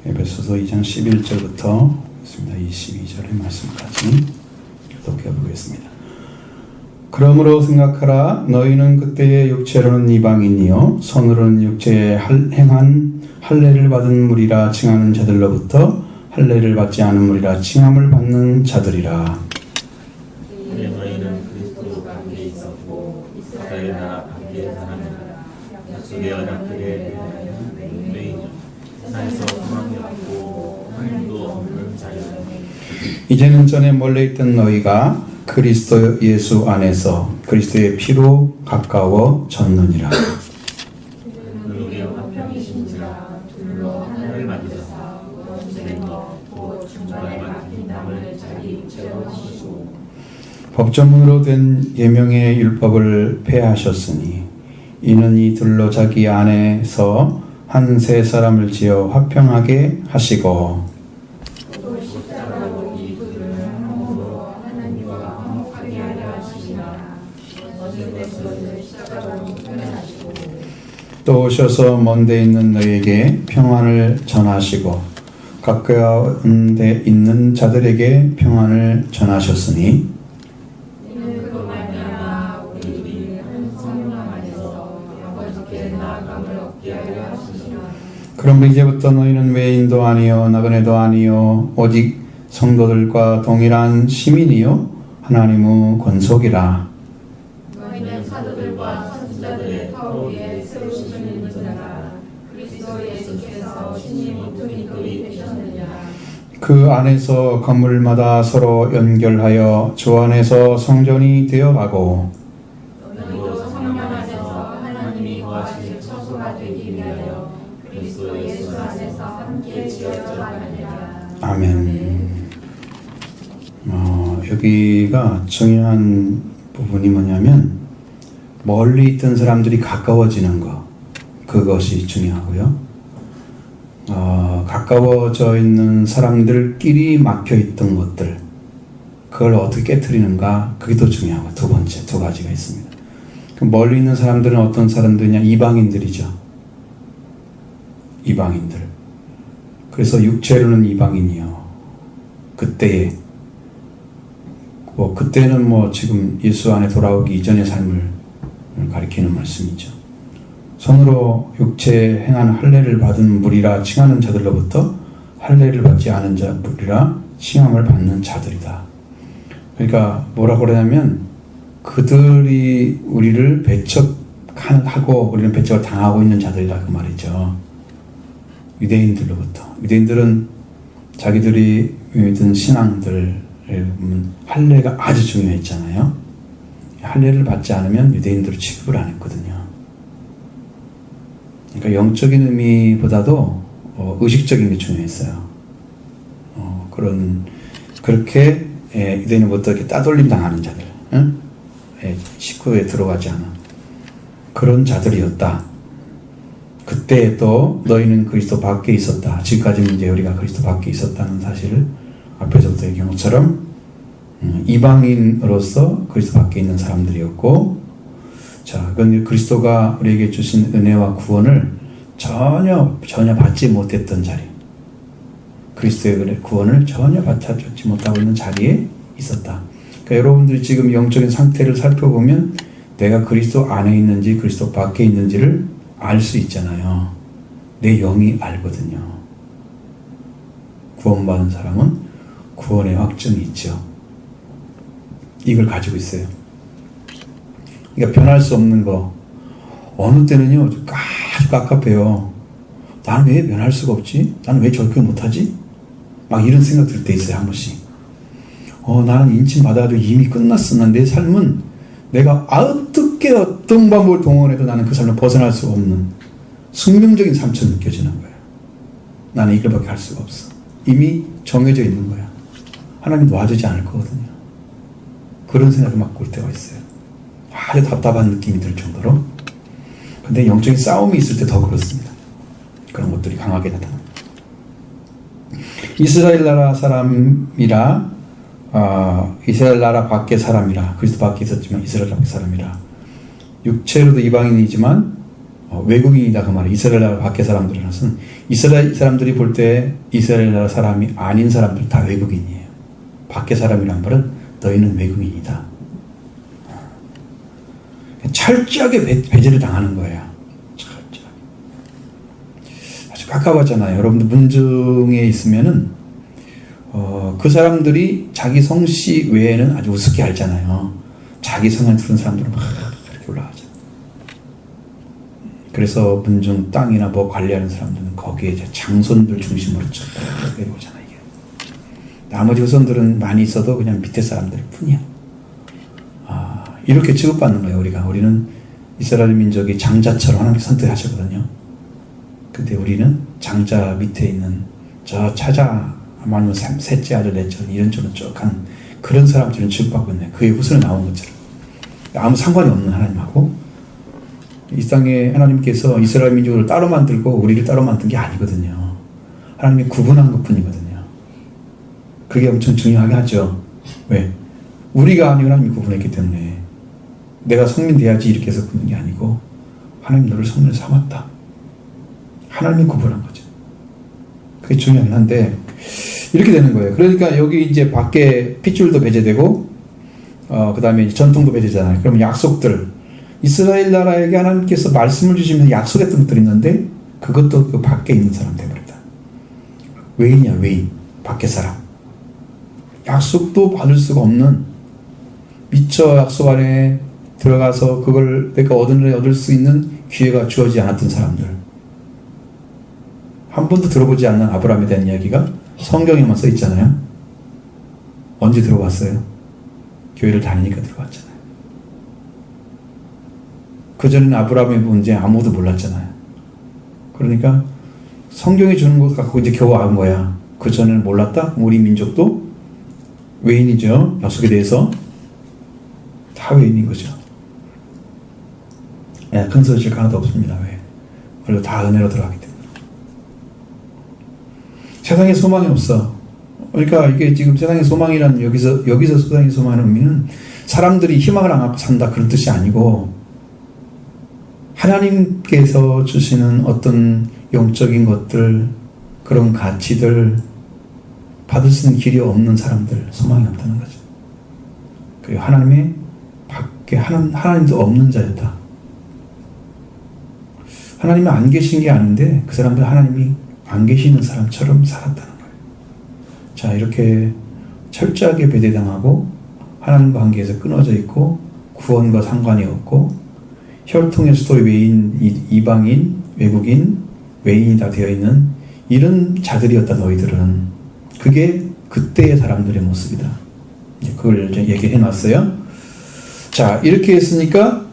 에베소서 2장 11절부터 22절의 말씀까지 교독해 보겠습니다. 그러므로 생각하라. 너희는 그때의 육체로는 이방인이요 손으로는 육체에 행한 할례를 받은 무리라 칭하는 자들로부터 할례를 받지 않은 무리라 칭함을 받는 자들이라. 너희는 그리스도 관계에 있었고 이스라엘 나라 관계에 사람이라. 약속의 언약들에 대하여 맹인이죠. 세상에서 소망이 없고 하나님도 없는 자유라. 이제는 전에 멀리 있던 너희가 그리스도 예수 안에서 그리스도의 피로 가까워졌느니라. 그의 화평이신지라 둘로 하나를 만드사 원수된 것곧 중간에 막힌 담을 자기 채워주시고 법조문으로 된 계명의 율법을 폐하셨으니 이는 이 둘로 자기 안에서 한 세 사람을 지어 화평하게 하시고 또 십자가로 이 둘을 한몸으로 하나님과 화목하게 하려 하시니라. 얻은 것을 십자가로 표현하시고 또 오셔서 먼데 있는 너희에게 평안을 전하시고 가까운 데 있는 자들에게 평안을 전하셨으니 이는 그로 말미암아 우리들이 한 성령 안에서 아버지께 나아감을 얻게 하려 하시니라. 그럼 이제부터 너희는 외인도 아니요 나그네도 아니요 오직 성도들과 동일한 시민이요 하나님의 권속이라. 너희는 사도들과 선지자들의 터 위에 세우시는 자라. 그리스도 예수께서 신이 모퉁이돌이 되셨느냐. 그 안에서 건물마다 서로 연결하여 주 안에서 성전이 되어가고 너희도 성령 안에서 하나님이 거하실 처소가 되기 위하여 그리스도 예수 안에서 함께 지어져 가느니라. 아멘. 여기가 중요한 부분이 뭐냐면 멀리 있던 사람들이 가까워지는 것, 그것이 중요하고요. 가까워져 있는 사람들끼리 막혀 있던 것들, 그걸 어떻게 깨트리는가, 그게 더 중요하고 두 번째 두 가지가 있습니다. 멀리 있는 사람들은 어떤 사람들이냐? 이방인들이죠. 이방인들. 그래서 육체로는 이방인이요. 그때에 그때는 지금 예수 안에 돌아오기 이전의 삶을 가리키는 말씀이죠. 손으로 육체에 행한 할례를 받은 무리라 칭하는 자들로부터 할례를 받지 않은 자 무리라 칭함을 받는 자들이다. 그러니까 뭐라고 그러냐면 그들이 우리를 배척하고 우리는 배척을 당하고 있는 자들이다 그 말이죠. 유대인들로부터. 유대인들은 자기들이 믿은 신앙들 할례가 아주 중요했잖아요. 할례를 받지 않으면 유대인들을 취급을 안 했거든요. 그러니까 영적인 의미보다도 의식적인 게 중요했어요. 그렇게 유대인으로부터 이렇게 따돌림 당하는 자들, 식구에 들어가지 않은 그런 자들이었다. 그때 또 너희는 그리스도 밖에 있었다. 지금까지는 이제 우리가 그리스도 밖에 있었다는 사실을 앞에서부터의 경우처럼 이방인으로서 그리스도 밖에 있는 사람들이었고, 자, 그건 그리스도가 우리에게 주신 은혜와 구원을 전혀 받지 못했던 자리, 그리스도의 구원을 전혀 받지 못하고 있는 자리에 있었다. 그러니까 여러분들이 지금 영적인 상태를 살펴보면 내가 그리스도 안에 있는지 그리스도 밖에 있는지를 알 수 있잖아요. 내 영이 알거든요. 구원받은 사람은 구원의 확증이 있죠. 이걸 가지고 있어요. 그러니까 변할 수 없는 거. 어느 때는요, 아주 깝깝해요. 나는 왜 변할 수가 없지? 나는 왜 저렇게 못하지? 막 이런 생각 들 때 있어요, 한 번씩. 나는 인침 받아가지고 이미 끝났어. 난 내 삶은 내가 어떤 방법을 동원해도 나는 그 삶을 벗어날 수 없는 숙명적인 삶처럼 느껴지는 거예요. 나는 이걸밖에 할 수가 없어. 이미 정해져 있는 거야. 하나님 도와주지 않을 거거든요. 그런 생각을 맡고 올 때가 있어요. 아주 답답한 느낌이 들 정도로. 근데 영적인 싸움이 있을 때 더 그렇습니다. 그런 것들이 강하게 나타납니다. 이스라엘 나라 사람이라 이스라엘 나라 밖의 사람이라, 그리스도 밖에 있었지만 이스라엘 밖의 사람이라, 육체로도 이방인이지만 외국인이다 그 말이에요. 이스라엘 나라 밖의 사람들은 이스라엘 사람들이 볼 때 이스라엘 나라 사람이 아닌 사람들 다 외국인이에요. 밖의 사람이란 말은 너희는 외국인이다. 철저하게 배제를 당하는 거예요. 철저하게. 아주 깝깝하잖아요. 여러분들 문중에 있으면은 그 사람들이 자기 성씨 외에는 아주 우습게 알잖아요. 자기 성을 들은 사람들은 막 이렇게 올라가죠. 그래서 문중 땅이나 뭐 관리하는 사람들은 거기에 이제 장손들 중심으로 쫙 내려오잖아요. 이게. 나머지 후손들은 많이 있어도 그냥 밑에 사람들 뿐이야. 이렇게 취급받는 거예요. 우리는 이스라엘 민족이 장자처럼 하나님께 선택하셨거든요. 근데 우리는 장자 밑에 있는 저 차자 아니면 셋째 아들 넷째 이런 쪽은 쪽한 그런 사람들은 취급받고 있네. 그의 후손에 나온 것처럼 아무 상관이 없는 하나님하고 이 땅에 하나님께서 이스라엘 민족을 따로 만들고 우리를 따로 만든 게 아니거든요. 하나님이 구분한 것뿐이거든요. 그게 엄청 중요하게 하죠. 왜? 우리가 아니고 하나님이 구분했기 때문에 내가 성민 돼야지 이렇게 해서 구분한 게 아니고 하나님 너를 성민을 삼았다. 하나님이 구분한 거죠. 그게 중요한 한데 이렇게 되는 거예요. 그러니까 여기 이제 밖에 핏줄도 배제되고 그 다음에 전통도 배제잖아요. 그러면 약속들 이스라엘 나라에게 하나님께서 말씀을 주시면서 약속했던 것들이 있는데 그것도 그 밖에 있는 사람 돼버렸다. 외인이야 외인. 밖에 사람. 약속도 받을 수가 없는 미처 약속 안에 들어가서 그걸 내가 얻을 수 있는 기회가 주어지지 않았던 사람들. 한 번도 들어보지 않는 아브라함에 대한 이야기가 성경에만 써 있잖아요. 언제 들어봤어요? 교회를 다니니까 들어봤잖아요. 그전에는 아브라함의 문제 아무도 몰랐잖아요. 그러니까 성경이 주는 것 갖고 이제 겨우 안 거야. 그전에는 몰랐다? 우리 민족도 외인이죠. 약속에 대해서 다 외인인 거죠. 네, 큰 소식 하나도 없습니다. 왜? 원래 다 은혜로 들어가기 때문에. 세상에 소망이 없어. 그러니까 이게 지금 세상의 소망이란 여기서 세상의 소망의 의미는 사람들이 희망을 안 갖고 산다 그런 뜻이 아니고 하나님께서 주시는 어떤 영적인 것들 그런 가치들 받을 수 있는 길이 없는 사람들 소망이 없다는 거죠. 그리고 하나님의 밖에 하나님도 없는 자였다. 하나님이 안 계신 게 아닌데 그 사람들 하나님이 안 계시는 사람처럼 살았다는 거예요. 자, 이렇게 철저하게 배제당하고 하나님과 관계에서 끊어져 있고 구원과 상관이 없고 혈통에서도 외인, 이방인, 외국인, 외인이 다 되어 있는 이런 자들이었다 너희들은. 그게 그때의 사람들의 모습이다. 그걸 이제 얘기해 놨어요. 자, 이렇게 했으니까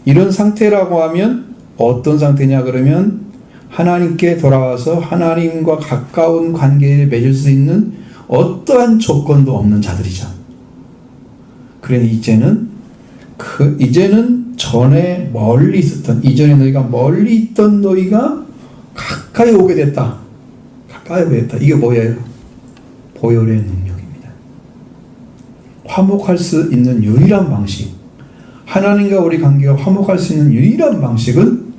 이런 상태라고 하면 어떤 상태냐 그러면 하나님께 돌아와서 하나님과 가까운 관계를 맺을 수 있는 어떠한 조건도 없는 자들이죠. 그래 이제는 전에 멀리 있었던 이전에 너희가 멀리 있던 너희가 가까이 오게 됐다. 가까이 오게 됐다. 이게 뭐예요? 보혈의 능력입니다. 화목할 수 있는 유일한 방식, 하나님과 우리 관계가 화목할 수 있는 유일한 방식은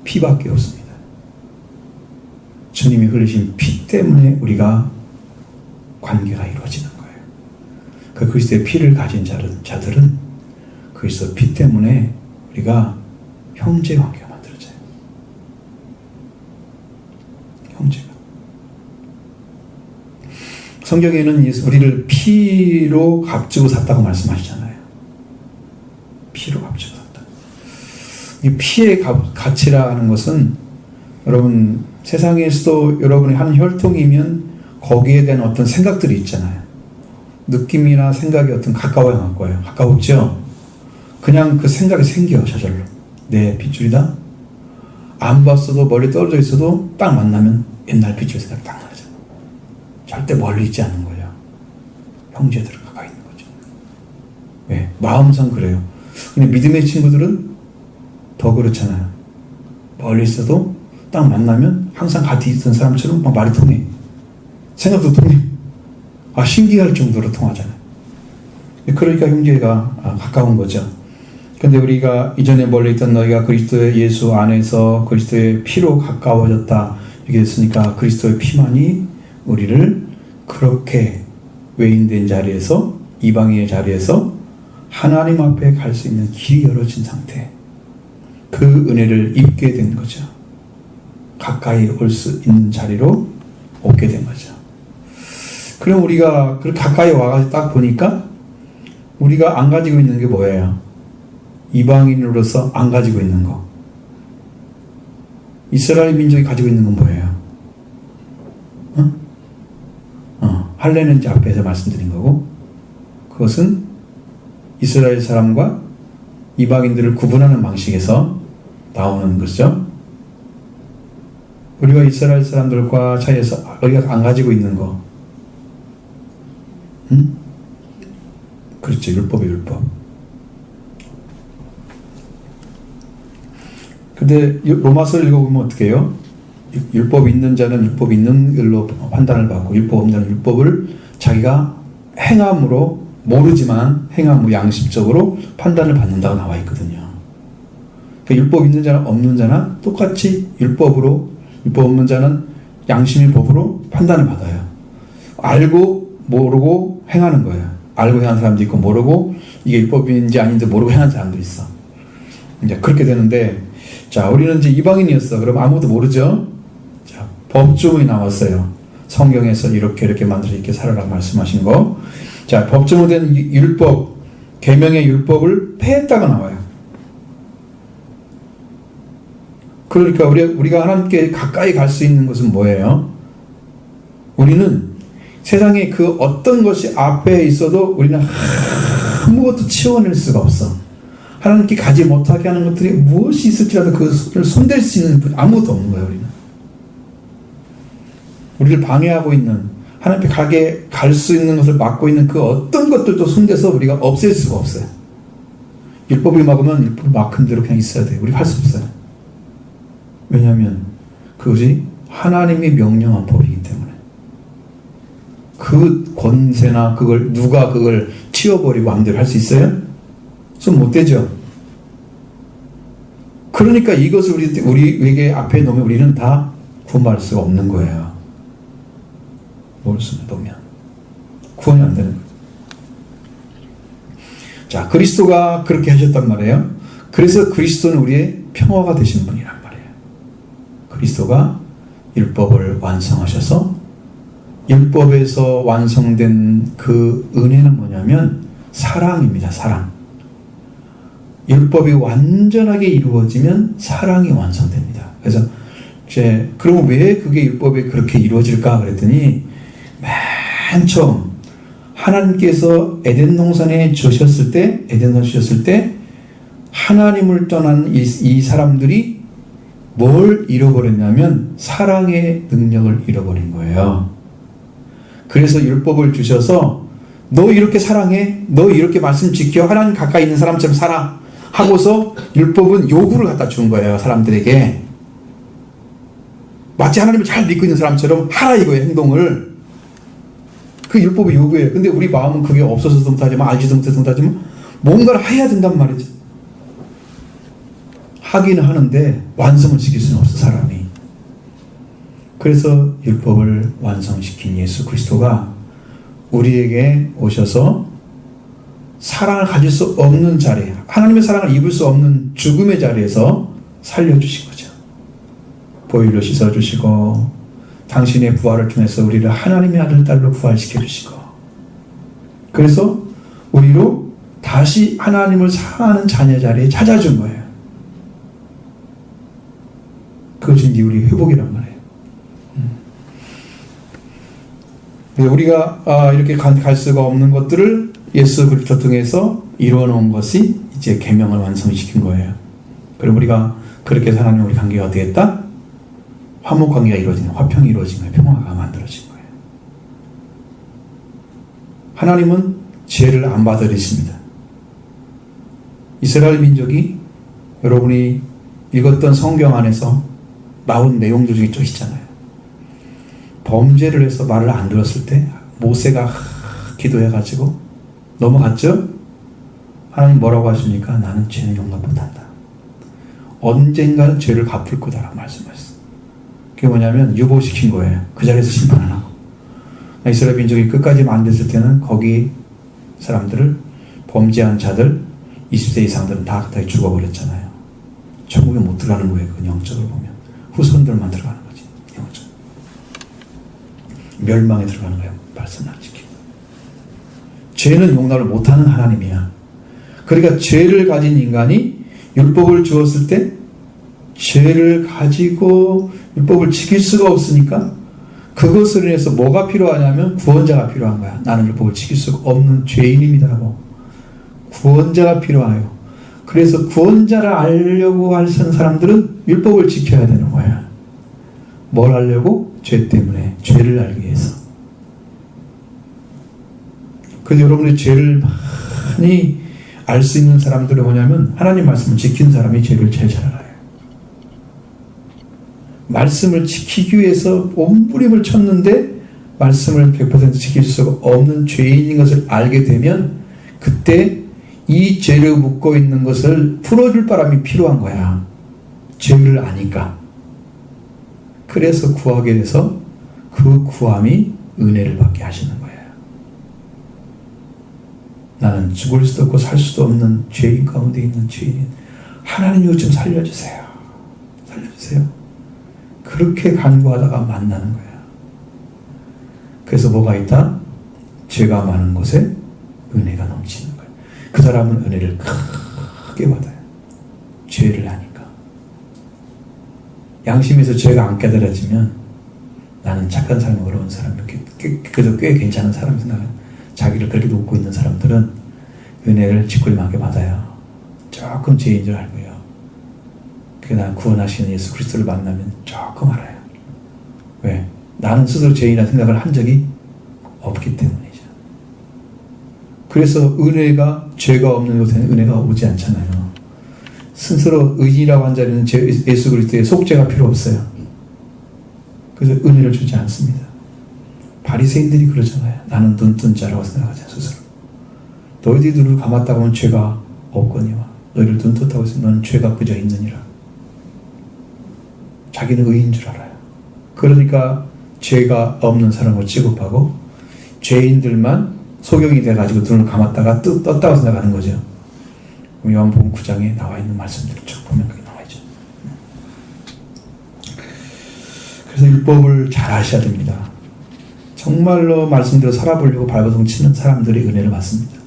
피밖에 없습니다. 주님이 흘리신 피 때문에 우리가 관계가 이루어지는 거예요. 그 그리스도의 피를 가진 자들은 그리스도 피 때문에 우리가 형제 관계가 만들어져요. 형제가. 성경에는 우리를 피로 값주고 샀다고 말씀하시잖아요. 피로 값주고 샀다. 이 피의 가치라는 것은 여러분 세상에서도 여러분이 하는 혈통이면 거기에 대한 어떤 생각들이 있잖아요. 느낌이나 생각이 어떤 가까워야 할 거예요. 가까웠죠? 그냥 그 생각이 생겨 저절로. 내 핏줄이다? 안 봤어도 멀리 떨어져 있어도 딱 만나면 옛날 핏줄 생각이 딱 나죠. 절대 멀리 있지 않는 거예요. 형제들을 가까이 있는 거죠. 왜? 마음상 그래요. 근데 믿음의 친구들은 더 그렇잖아요. 멀리 있어도 딱 만나면 항상 같이 있던 사람처럼 막 말이 통해. 생각도 통해. 신기할 정도로 통하잖아요. 그러니까 형제가 가까운 거죠. 근데 우리가 이전에 멀리 있던 너희가 그리스도의 예수 안에서 그리스도의 피로 가까워졌다 이렇게 됐으니까 그리스도의 피만이 우리를 그렇게 외인된 자리에서 이방인의 자리에서 하나님 앞에 갈 수 있는 길이 열어진 상태, 그 은혜를 입게 된 거죠. 가까이 올 수 있는 자리로 오게 된 거죠. 그럼 우리가 그 가까이 와가지고 딱 보니까 우리가 안 가지고 있는 게 뭐예요? 이방인으로서 안 가지고 있는 거. 이스라엘 민족이 가지고 있는 건 뭐예요? 할례는 이제 앞에서 말씀드린 거고, 그것은 이스라엘 사람과 이방인들을 구분하는 방식에서 나오는 것이죠. 우리가 이스라엘 사람들과 차이에서 우리가 안 가지고 있는 거, 그렇죠. 율법이 율법. 근데 로마서를 읽어보면 어떻게 해요? 율법이 있는 자는 율법이 있는 길로 판단을 받고 율법 없는 자는 율법을 자기가 행함으로 모르지만 행함으로 양심적으로 판단을 받는다고 나와 있거든요. 그러니까 율법 있는 자나 없는 자나 똑같이 율법 없는 자는 양심의 법으로 판단을 받아요. 알고 모르고 행하는 거예요. 알고 행하는 사람도 있고 모르고 이게 율법인지 아닌지 모르고 행하는 사람도 있어. 이제 그렇게 되는데, 자, 우리는 이제 이방인이었어. 그럼 아무것도 모르죠? 자, 법조문이 나왔어요. 성경에서 이렇게 만들어 이렇게 살아라 말씀하신 거. 자, 법조문 된 율법, 계명의 율법을 폐했다가 나와요. 그러니까 우리가 하나님께 가까이 갈 수 있는 것은 뭐예요? 우리는 세상에 그 어떤 것이 앞에 있어도 우리는 아무것도 치워낼 수가 없어. 하나님께 가지 못하게 하는 것들이 무엇이 있을지라도 그것을 손댈 수 있는 분 아무것도 없는 거예요. 우리를 방해하고 있는, 하나님께 갈 수 있는 것을 막고 있는 그 어떤 것들도 손대서 우리가 없앨 수가 없어요. 율법을 막으면 율법을 막은 대로 그냥 있어야 돼요. 우리가 할 수 없어요. 왜냐하면 그것이 하나님이 명령한 법이기 때문에. 그 권세나 누가 그걸 치워버리고 마음대로 할 수 있어요? 손 못 대죠. 그러니까 이것을 우리에게 앞에 놓으면 우리는 다 구원받을 수가 없는 거예요. 모르겠습니다. 놓으면 구원이 안 되는 거예요. 자, 그리스도가 그렇게 하셨단 말이에요. 그래서 그리스도는 우리의 평화가 되신 분이란 말이에요. 그리스도가 율법을 완성하셔서 율법에서 완성된 그 은혜는 뭐냐면 사랑입니다. 사랑. 율법이 완전하게 이루어지면 사랑이 완성됩니다. 그래서 그럼 왜 그게 율법이 그렇게 이루어질까 그랬더니, 맨 처음 하나님께서 에덴 동산에 주셨을 때 하나님을 떠난 이 사람들이 뭘 잃어버렸냐면 사랑의 능력을 잃어버린 거예요. 그래서 율법을 주셔서 너 이렇게 사랑해, 너 이렇게 말씀 지켜, 하나님 가까이 있는 사람처럼 살아 하고서 율법은 요구를 갖다 준 거예요. 사람들에게 마치 하나님을 잘 믿고 있는 사람처럼 하라 이거예요. 행동을. 그 율법의 요구예요. 근데 우리 마음은 그게 없어서도 못하지만 알지도 못해서 못하지만 뭔가를 해야 된단 말이죠. 하기는 하는데 완성을 지킬 수는 없어 사람이. 그래서 율법을 완성시킨 예수 그리스도가 우리에게 오셔서 사랑을 가질 수 없는 자리, 하나님의 사랑을 입을 수 없는 죽음의 자리에서 살려주신 거죠. 보혈로 씻어주시고 당신의 부활을 통해서 우리를 하나님의 아들 딸로 부활시켜주시고, 그래서 우리로 다시 하나님을 사랑하는 자녀 자리에 찾아준 거예요. 그것이 이제 우리 회복이란 말이에요. 우리가 이렇게 갈 수가 없는 것들을 예수 그리스도 통해서 이루어놓은 것이 이제 계명을 완성시킨 거예요. 그럼 우리가 그렇게 해서 하나님 우리 관계가 어떻게 했다? 화목 관계가 이루어지는, 화평이 이루어진 거예요. 평화가 만들어진 거예요. 하나님은 죄를 안 받아들이십니다. 이스라엘 민족이 여러분이 읽었던 성경 안에서 나온 내용들 중에 좀 있잖아요. 범죄를 해서 말을 안 들었을 때 모세가 기도해가지고 넘어갔죠? 하나님 뭐라고 하십니까? 나는 죄는 용납 못한다. 언젠가는 죄를 갚을 거다라고 말씀하셨어요. 그게 뭐냐면 유보시킨 거예요. 그 자리에서 심판 안 하고. 이스라엘 민족이 끝까지 만됐을 때는 거기 사람들을 범죄한 자들 20세 이상들은 다 죽어버렸잖아요. 천국에 못 들어가는 거예요. 그 영적으로 보면. 후손들만 들어가는 거지. 영적. 멸망에 들어가는 거예요. 말씀 안 지키고. 죄는 용납을 못하는 하나님이야. 그러니까 죄를 가진 인간이 율법을 주었을 때 죄를 가지고 율법을 지킬 수가 없으니까 그것으로 인해서 뭐가 필요하냐면 구원자가 필요한 거야. 나는 율법을 지킬 수가 없는 죄인입니다라고. 구원자가 필요해요. 그래서 구원자를 알려고 하는 사람들은 율법을 지켜야 되는 거야. 뭘 알려고? 죄 때문에. 죄를 알기 위해서. 그래서 여러분의 죄를 많이 알 수 있는 사람들이 뭐냐면 하나님 말씀을 지킨 사람이 죄를 제일 잘 알아요. 말씀을 지키기 위해서 몸부림을 쳤는데 말씀을 100% 지킬 수가 없는 죄인인 것을 알게 되면 그때 이 죄를 묶고 있는 것을 풀어줄 바람이 필요한 거야. 죄를 아니까. 그래서 구하게 돼서 그 구함이 은혜를 받게 하시는 거예요. 나는 죽을 수도 없고 살 수도 없는 죄인 가운데 있는 죄인. 하나님 이거 좀 살려주세요. 살려주세요. 그렇게 간구하다가 만나는 거야. 그래서 뭐가 있다? 죄가 많은 곳에 은혜가 넘치는 거야. 그 사람은 은혜를 크게 받아요. 죄를 하니까. 양심에서 죄가 안 깨달아지면 나는 착한 사람이 어려운 사람, 그래도 꽤 괜찮은 사람 생각은 자기를 그렇게 놓고 있는 사람들은 은혜를 짓구림하게 받아요. 조금 죄인 줄 알고요. 나 구원하시는 예수 그리스도를 만나면 조금 알아요. 왜? 나는 스스로 죄인이라는 생각을 한 적이 없기 때문이죠. 그래서 은혜가 죄가 없는 곳에는 은혜가 오지 않잖아요. 스스로 의인이라고 한 자리는 예수 그리스도의 속죄가 필요 없어요. 그래서 은혜를 주지 않습니다. 바리새인들이 그러잖아요. 나는 눈 뜬 자라고 생각하지 스스로. 너희들이 눈을 감았다 보면 죄가 없거니와 너희를 눈 떴다고 해서 너는 죄가 그저 있느니라. 자기는 의인 줄 알아요. 그러니까 죄가 없는 사람을 취급하고 죄인들만 소경이 돼가지고 눈을 감았다가 떴다고 생각하는 거죠. 요한복음 9장에 나와 있는 말씀들을 쭉 보면 그게 나와 있죠. 그래서 율법을 잘 아셔야 됩니다. 정말로 말씀대로 살아보려고 발버둥 치는 사람들이 은혜를 받습니다.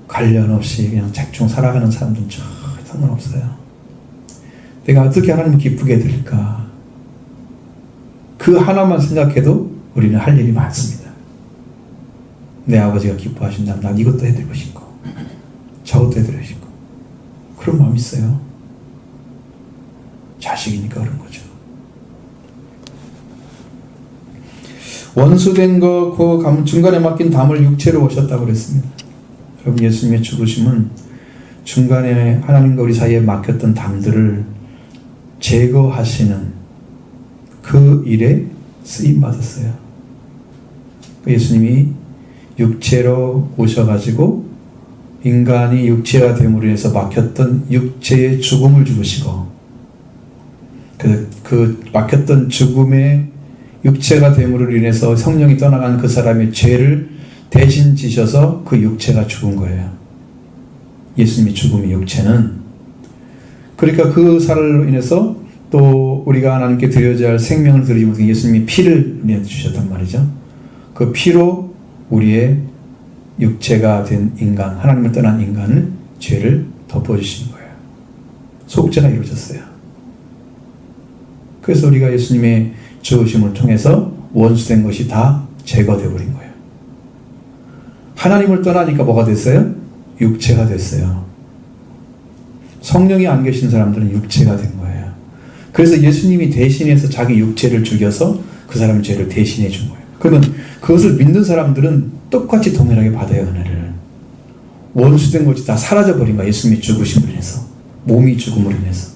관련 없이 그냥 대충 살아가는 사람들은 전혀 상관없어요. 내가 어떻게 하나님을 기쁘게 해드릴까? 그 하나만 생각해도 우리는 할 일이 많습니다. 내 아버지가 기뻐하신다면 난 이것도 해드리고 싶고 저것도 해드리고 싶고 그런 마음이 있어요. 자식이니까 그런 거죠. 원수된 거 그 중간에 맡긴 담을 육체로 오셨다고 그랬습니다. 여러분 예수님의 죽으심은 중간에 하나님과 우리 사이에 막혔던 담들을 제거하시는 그 일에 쓰임받았어요. 예수님이 육체로 오셔가지고 인간이 육체가 됨으로 인해서 막혔던 육체의 죽음을 죽으시고 그 막혔던 죽음의 육체가 됨으로 인해서 성령이 떠나간 그 사람의 죄를 대신 지셔서 그 육체가 죽은 거예요. 예수님의 죽음의 육체는. 그러니까 그 사를 인해서 또 우리가 하나님께 드려야 할 생명을 드리지 못해 예수님이 피를 내주셨단 말이죠. 그 피로 우리의 육체가 된 인간, 하나님을 떠난 인간을 죄를 덮어주신 거예요. 속죄가 이루어졌어요. 그래서 우리가 예수님의 죽으심을 통해서 원수된 것이 다 제거되어 버린 거예요. 하나님을 떠나니까 뭐가 됐어요? 육체가 됐어요. 성령이 안 계신 사람들은 육체가 된 거예요. 그래서 예수님이 대신해서 자기 육체를 죽여서 그 사람의 죄를 대신해 준 거예요. 그러면 그것을 믿는 사람들은 똑같이 동일하게 받아요, 은혜를. 원수된 것이 다 사라져버린 거야, 예수님이 죽으심으로 인해서. 몸이 죽음으로 인해서.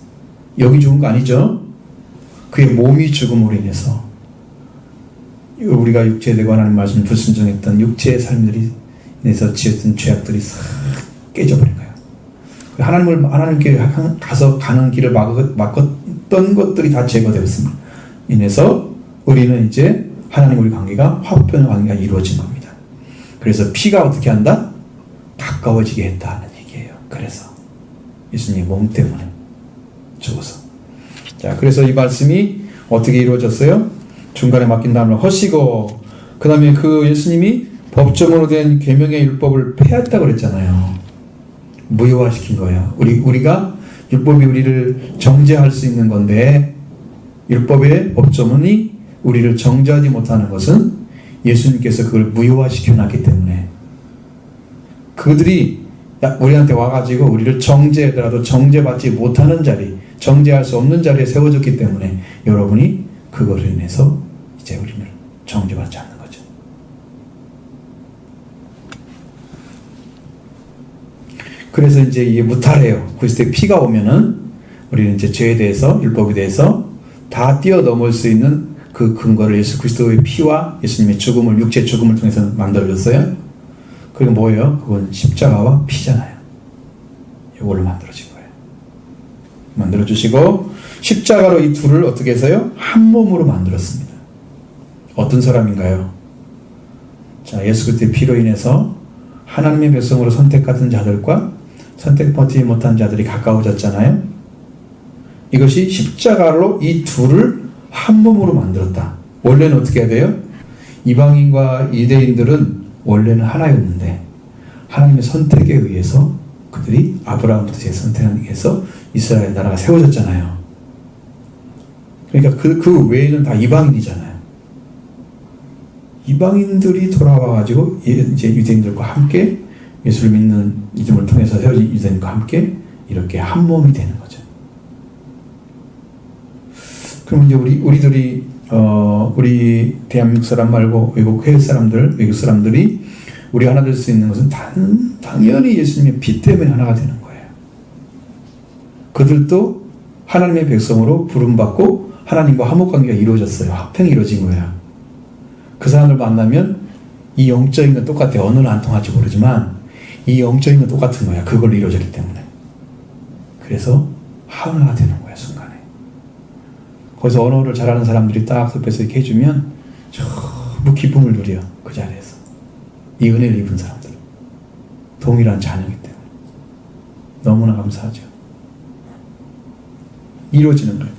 여기 죽은 거 아니죠? 그의 몸이 죽음으로 인해서 우리가 육체에 대고 하나님 말씀 불순종했던 육체의 삶들이 인해서 지었던 죄악들이 싹 깨져버린 거예요. 하나님께 가서 가는 길을 막았던 것들이 다 제거되었습니다. 인해서 우리는 이제 하나님 우리 관계가 화평의 관계가 이루어진 겁니다. 그래서 피가 어떻게 한다? 가까워지게 했다는 얘기예요. 그래서 예수님의 몸 때문에 죽어서. 자, 그래서 이 말씀이 어떻게 이루어졌어요? 중간에 맡긴 다음에 허시고, 그 다음에 그 예수님이 법정으로 된 계명의 율법을 폐했다고 그랬잖아요. 무효화시킨 거예요. 우리가 율법이 우리를 정죄할 수 있는 건데, 율법의 법조문이 우리를 정죄하지 못하는 것은 예수님께서 그걸 무효화시켜 놨기 때문에, 그들이 우리한테 와가지고 우리를 정죄하더라도 정죄받지 못하는 자리, 정죄할 수 없는 자리에 세워졌기 때문에 여러분이 그것으로 인해서 이제 우리는 정죄받지 않는 거죠. 그래서 이제 이게 무탈해요. 그리스도의 피가 오면은 우리는 이제 죄에 대해서, 율법에 대해서 다 뛰어넘을 수 있는 그 근거를 예수 그리스도의 피와 예수님의 죽음을, 육체 죽음을 통해서 만들어졌어요. 그리고 뭐예요? 그건 십자가와 피잖아요. 이걸로 만들어진 거예요. 만들어주시고 십자가로 이 둘을 어떻게 해서요? 한 몸으로 만들었습니다. 어떤 사람인가요? 자, 예수 그리스도의 피로 인해서 하나님의 백성으로 선택받은 자들과 선택받지 못한 자들이 가까워졌잖아요. 이것이 십자가로 이 둘을 한 몸으로 만들었다. 원래는 어떻게 해야 돼요? 이방인과 유대인들은 원래는 하나였는데 하나님의 선택에 의해서 그들이 아브라함부터 제 선택에 의해서 이스라엘 나라가 세워졌잖아요. 그러니까 그 외에는 다 이방인이잖아요. 이방인들이 돌아와가지고 이제 유대인들과 함께 예수를 믿는 믿음을 통해서 세워진 유대인과 함께 이렇게 한 몸이 되는 거죠. 그럼 이제 우리들이 우리 대한민국 사람 말고 외국 해외 사람들, 외국 사람들이 우리 하나 될 수 있는 것은 당연히 예수님의 피 때문에 하나가 되는 거예요. 그들도 하나님의 백성으로 부름받고 하나님과 화목관계가 이루어졌어요. 합평이 이루어진 거예요. 그 사람을 만나면 이 영적인 건 똑같아요. 언어는 안 통할지 모르지만 이 영적인 건 똑같은 거야. 그걸로 이루어졌기 때문에. 그래서 하나가 되는 거야, 순간에. 거기서 언어를 잘하는 사람들이 딱 옆에서 이렇게 해주면 전부 기쁨을 누려. 그 자리에서. 이 은혜를 입은 사람들. 동일한 자녀이기 때문에. 너무나 감사하죠. 이루어지는 거예요.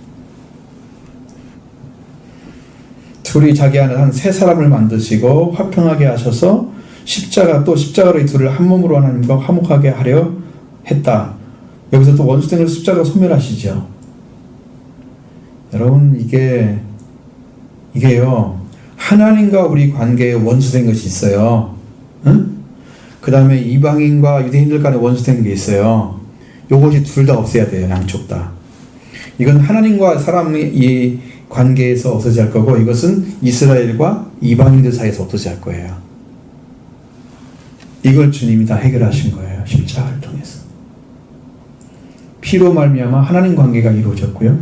둘이 자기 안에 한 세 사람을 만드시고 화평하게 하셔서 십자가로 이 둘을 한 몸으로 하나님과 화목하게 하려 했다. 여기서 또 원수된 걸 십자가 소멸하시죠. 여러분 이게요 하나님과 우리 관계에 원수된 것이 있어요. 응? 그 다음에 이방인과 유대인들 간에 원수된 게 있어요. 요것이 둘 다 없애야 돼요. 양쪽 다. 이건 하나님과 사람의 이 관계에서 없어져야 할 거고, 이것은 이스라엘과 이방인들 사이에서 없어져야 할 거예요. 이걸 주님이 다 해결하신 거예요. 십자가를 통해서. 피로 말미암아 하나님 관계가 이루어졌고요.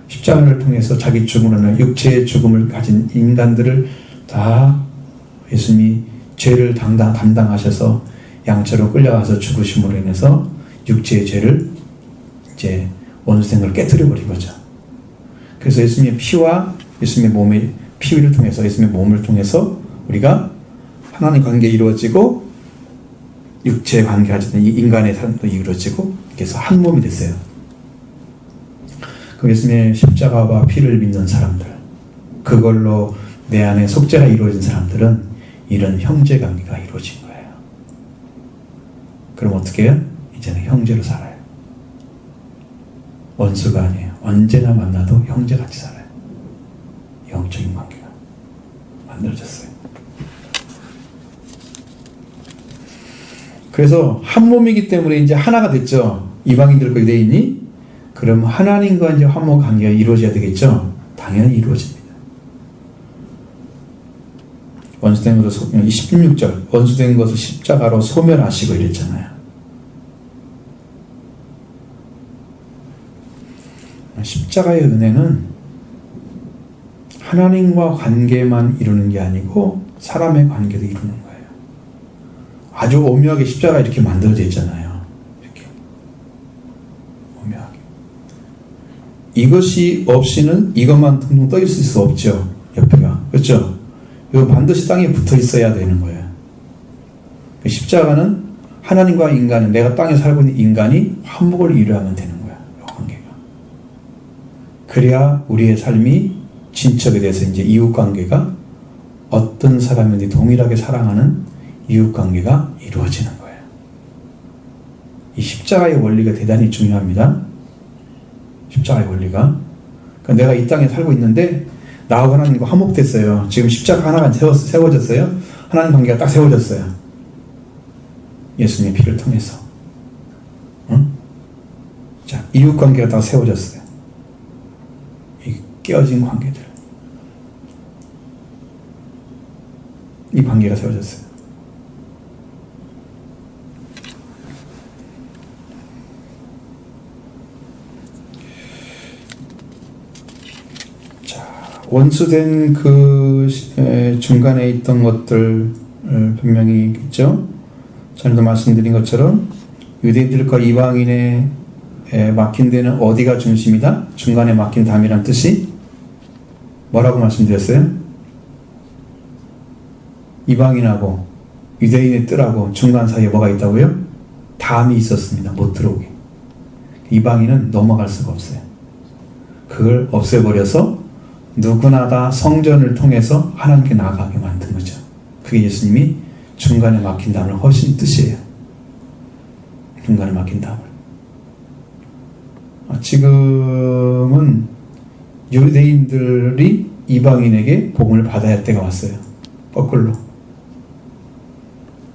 십자가를 통해서 자기 죽음으로 육체의 죽음을 가진 인간들을 다 예수님이 죄를 담당하셔서 양처럼 끌려가서 죽으심으로 인해서 육체의 죄를 이제 원수된 걸 깨뜨려 버린 거죠. 그래서 예수님의 피와 예수님의 몸의 피를 통해서 예수님의 몸을 통해서 우리가 하나님 관계 이루어지고 육체 관계 가진 인간의 삶도 이루어지고 그래서 한 몸이 됐어요. 그 예수님의 십자가와 피를 믿는 사람들, 그걸로 내 안에 속죄가 이루어진 사람들은 이런 형제 관계가 이루어진 거예요. 그럼 어떻게 해요? 이제는 형제로 살아요. 원수가 아니에요. 언제나 만나도 형제같이 살아요. 영적인 관계가 만들어졌어요. 그래서 한 몸이기 때문에 이제 하나가 됐죠. 이방인들과 유대인이. 그럼 하나님과 이제 화목 관계가 이루어져야 되겠죠. 당연히 이루어집니다. 원수된 것을 16절 원수된 것을 십자가로 소멸하시고 이랬잖아요. 십자가의 은혜는 하나님과 관계만 이루는 게 아니고 사람의 관계도 이루는 거예요. 아주 오묘하게 십자가 이렇게 만들어져 있잖아요. 이렇게 오묘하게. 이것이 없이는 이것만 둥둥 떠 있을 수 없죠. 옆에가. 그렇죠? 이거 반드시 땅에 붙어 있어야 되는 거예요. 십자가는 하나님과 인간이, 내가 땅에 살고 있는 인간이 화목을 이루어야만 되는 거야. 이 관계가. 그래야 우리의 삶이 진척이 돼서 이제 이웃 관계가 어떤 사람인지 동일하게 사랑하는 이웃 관계가 이루어지는 거예요. 이 십자가의 원리가 대단히 중요합니다. 십자가의 원리가. 그러니까 내가 이 땅에 살고 있는데 나하고 하나님과 화목됐어요. 지금 십자가 하나가 세워졌어요. 하나님 관계가 딱 세워졌어요. 예수님의 피를 통해서. 응? 자, 이웃 관계가 딱 세워졌어요. 이 깨어진 관계들. 이 관계가 세워졌어요. 원수된 그 중간에 있던 것들 분명히 있겠죠. 전에도 말씀드린 것처럼 유대인들과 이방인에 맡긴 데는 어디가 중심이다? 중간에 맡긴 담이란 뜻이 뭐라고 말씀드렸어요? 이방인하고 유대인의 뜰하고 중간 사이에 뭐가 있다고요? 담이 있었습니다. 못 들어오게. 이방인은 넘어갈 수가 없어요. 그걸 없애버려서 누구나 다 성전을 통해서 하나님께 나아가게 만든 거죠. 그게 예수님이 중간에 막힌 담을 허신 뜻이에요. 중간에 막힌 담을. 지금은 유대인들이 이방인에게 복음을 받아야 할 때가 왔어요. 거꾸로.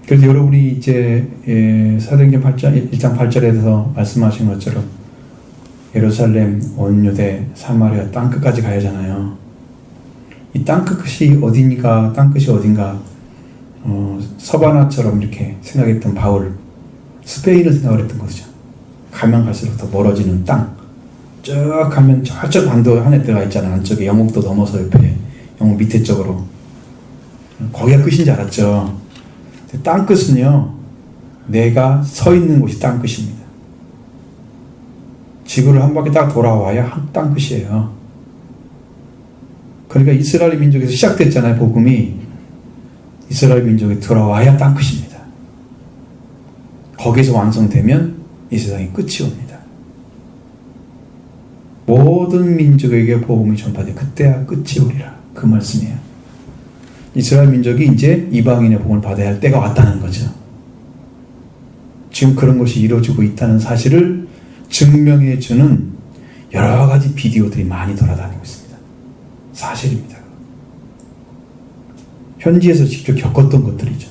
그래서 여러분이 이제 사도행전 1장 8절에서 말씀하신 것처럼 예루살렘, 온 유대, 사마리아 땅끝까지 가야 하잖아요. 이 땅끝이 어디니까, 땅끝이 어딘가, 서바나처럼 이렇게 생각했던 바울, 스페인을 생각을 했던 거죠. 가면 갈수록 더 멀어지는 땅. 쭉 가면 저쪽 반도 하늘 데가 있잖아. 안쪽에 영국도 넘어서 옆에, 영국 밑에 쪽으로. 거기가 끝인 줄 알았죠. 땅끝은요, 내가 서 있는 곳이 땅끝입니다. 지구를 한 바퀴 딱 돌아와야 땅끝이에요. 그러니까 이스라엘 민족에서 시작됐잖아요. 복음이. 이스라엘 민족이 돌아와야 땅끝입니다. 거기서 완성되면 이 세상의 끝이 옵니다. 모든 민족에게 복음이 전파돼 그때야 끝이 오리라. 그 말씀이에요. 이스라엘 민족이 이제 이방인의 복음을 받아야 할 때가 왔다는 거죠. 지금 그런 것이 이루어지고 있다는 사실을 증명해 주는 여러 가지 비디오들이 많이 돌아다니고 있습니다. 사실입니다. 현지에서 직접 겪었던 것들이죠.